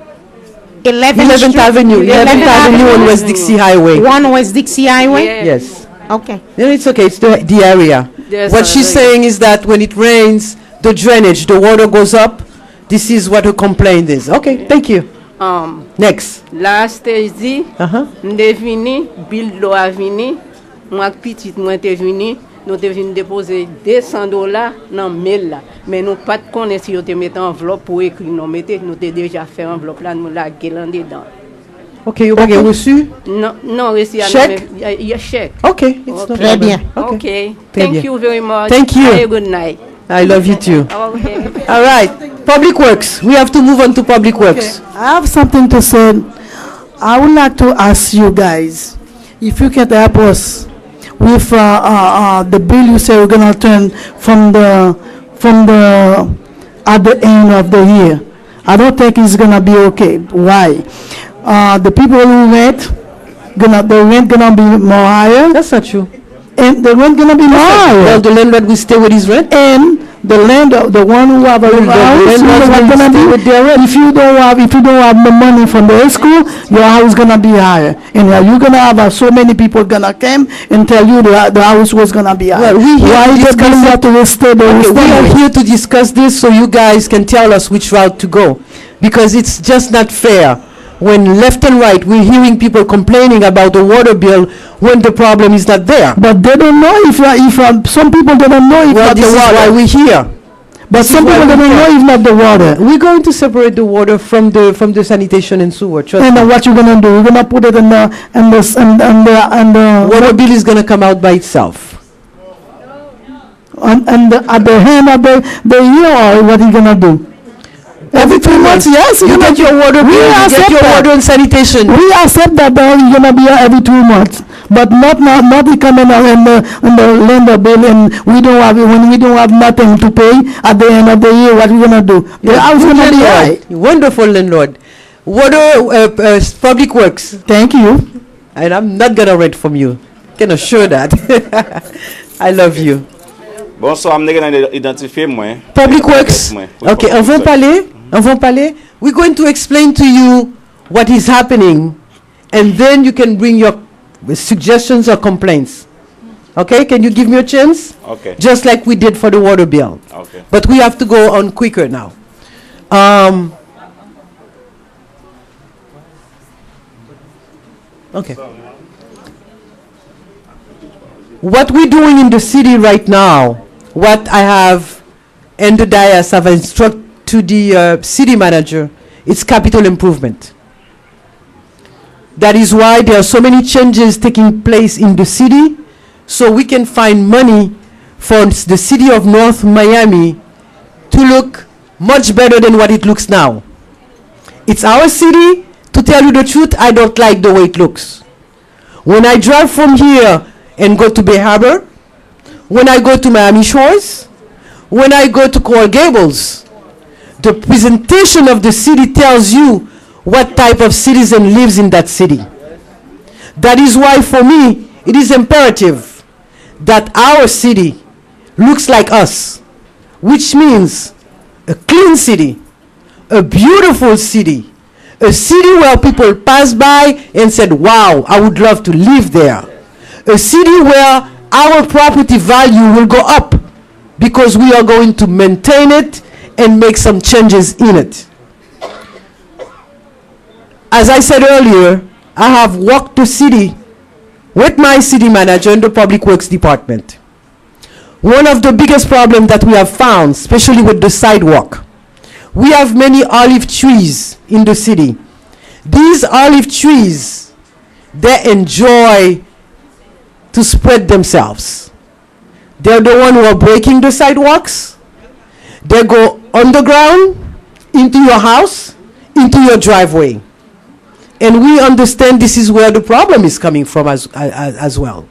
11th Avenue. 11th Avenue on West Dixie Highway. One West Dixie Highway? Yes. Okay. No, it's okay. It's the area. What she's saying is that when it rains, the drainage, the water goes up. This is what her complaint is. Okay, thank you. Next. Last Thursday, m'te vini, bill lo a vini, moi petite moi te vini, nous te vini déposer $200 dans mail là, mais nous pas de connaître si yo te mettre enveloppe pour écrire non mettez nous te déjà fait enveloppe là nous la guirlande dedans. Okay, you avez reçu? Non, reçu chèque. Il y a chèque. Okay, it's not très bien. Okay. Thank you very much. Thank you. Have a good night. I love you too. Okay. All right. Public Works. We have to move on to Public Works. I have something to say. I would like to ask you guys if you can help us with the bill you say we're gonna turn from the at the end of the year. I don't think it's gonna be okay. Why? The people who rent, the rent gonna be more higher. That's not true. And the rent gonna be more higher. Well, the landlord will stay with his rent. And the land, the one who have a house, you know what's gonna be? If you don't have the money from the school, your house gonna be higher, and you're gonna have so many people gonna come and tell you the house was gonna be higher. Well, why you going to we are here to discuss this so you guys can tell us which route to go, because it's just not fair when left and right we're hearing people complaining about the water bill when the problem is not there. But they don't know if some people they don't know if well, not this the is water. why we're here. But some people they don't know if not the water. We're going to separate the water from the sanitation and sewer. Trust And me. what you're gonna do? You're gonna put it in the water bill is gonna come out by itself. At the end of the year, or what are you gonna do? Every 3 months, yes. You get your water bill, you get your water and sanitation. We accept that you're gonna be here every 2 months, but not coming out in the lender bill, and we don't have when we don't have nothing to pay at the end of the year. What we gonna do? The house gonna be high. Wonderful landlord. Water, public works. Thank you. And I'm not gonna rent from you. Can assure that. I love you. Bonsoir, je vais identifier moi. Public Works. Okay, on va parler. We're going to explain to you what is happening, and then you can bring your suggestions or complaints. Okay, can you give me a chance? Okay. Just like we did for the water bill. Okay. But we have to go on quicker now. Okay. What we're doing in the city right now, what I have and the dais have instructed to the city manager, it's capital improvement. That is why there are so many changes taking place in the city, so we can find money for the city of North Miami to look much better than what it looks now. It's our city. To tell you the truth, I don't like the way it looks. When I drive from here and go to Bay Harbor, when I go to Miami Shores, when I go to Coral Gables, the presentation of the city tells you what type of citizen lives in that city. That is why for me, it is imperative that our city looks like us, which means a clean city, a beautiful city, a city where people pass by and said, wow, I would love to live there. A city where our property value will go up because we are going to maintain it and make some changes in it. As I said earlier, I have walked the city with my city manager in the Public Works Department. One of the biggest problems that we have found, especially with the sidewalk, we have many olive trees in the city. These olive trees, they enjoy to spread themselves. They're the ones who are breaking the sidewalks. They go underground, into your house, into your driveway. And we understand this is where the problem is coming from as well.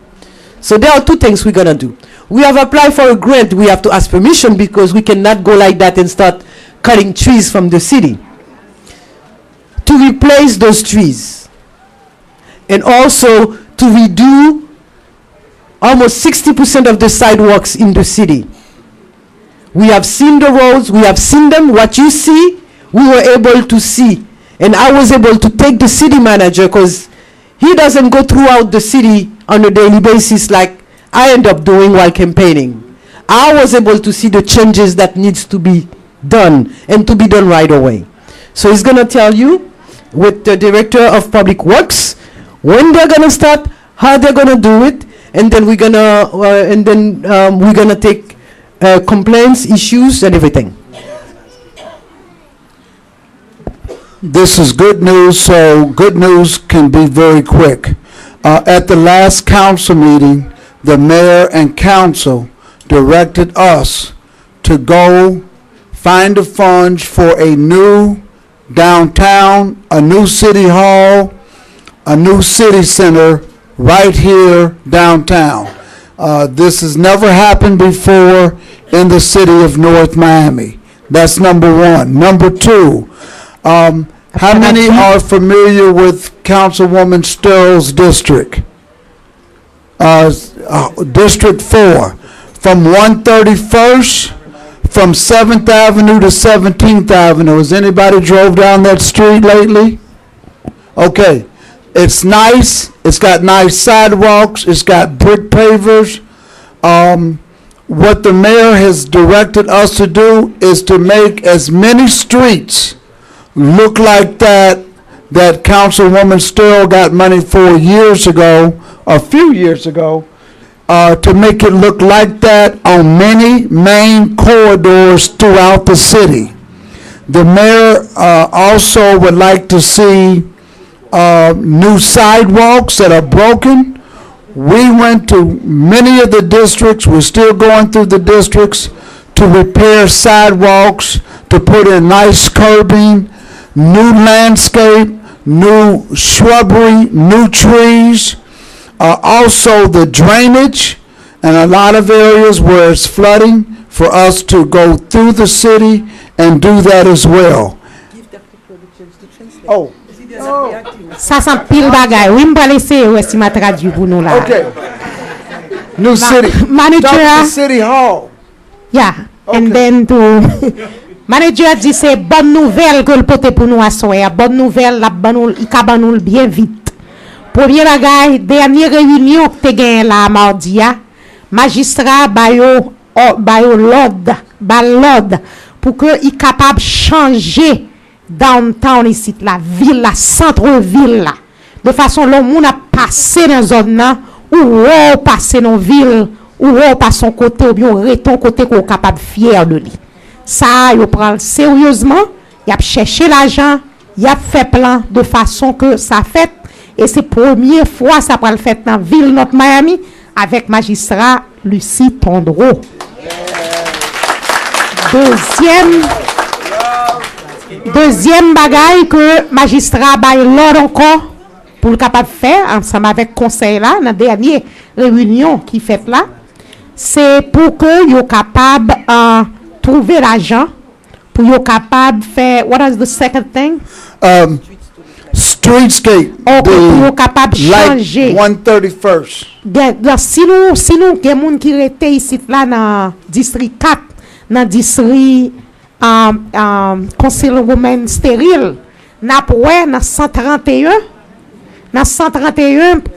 So there are two things we're going to do. We have applied for a grant. We have to ask permission because we cannot go like that and start cutting trees from the city. To replace those trees. And also to redo almost 60% of the sidewalks in the city. We have seen the roads, we have seen them. What you see, we were able to see. And I was able to take the city manager because he doesn't go throughout the city on a daily basis like I end up doing while campaigning. I was able to see the changes that needs to be done and to be done right away. So he's going to tell you with the director of public works when they're going to start, how they're going to do it, and then we're going to take complaints, issues, and everything. This is good news, so good news can be very quick. At the last council meeting, the mayor and council directed us to go find the funds for a new downtown, a new city hall, a new city center right here downtown. This has never happened before in the city of North Miami. That's number one. Number two, how many are familiar with Councilwoman Sterl's district? District 4, from 131st, from 7th Avenue to 17th Avenue. Has anybody drove down that street lately? Okay. It's nice. It's got nice sidewalks. It's got brick pavers. What the mayor has directed us to do is to make as many streets look like that Councilwoman Still got money for years ago, a few years ago, to make it look like that on many main corridors throughout the city. The mayor also would like to see new sidewalks that are broken. We went to many of the districts, we're still going through the districts, to repair sidewalks, to put in nice curbing, new landscape, new shrubbery, new trees. Also the drainage, and a lot of areas where it's flooding, for us to go through the city and do that as well. Oh. Ça sent pile bagay. Oui, m'pa laisser ouais si m'a traduit pour nous là. Okay. New city. Manager. City Hall. Yeah. Okay. And then to manager dit c'est bonne nouvelle que le pote pour nous assoyer. Bonne nouvelle la banou il ka banou bien vite. Premier bagay, dernière réunion que te gagné là mardi a, magistrat bayo l'ordre pour que il capable changer downtown ici, la ville, la centre-ville là. De façon le monde a passé dans zone là ou passer dans ville ou par son côté ou bien reton côté qu'on capable fier de lui. Ça yo prend sérieusement, y a cherché l'argent, y a fait plan de façon que ça fait et c'est première fois ça va le fait dans ville notre Miami avec magistrat Lucie Tondreau. Deuxième bagaille que magistrat bail l'ordre encore pour le capable faire ensemble avec conseil là dans dernière réunion qui fait là, c'est pour que yo capable trouver l'argent pour yo capable faire what is the second thing? Streetscape. Pour yo capable changer. Like 131st. Si nous gen moun qui rete ici là dans district 4, dans district Councilwoman stérile, n'a pas dans 131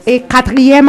et 4e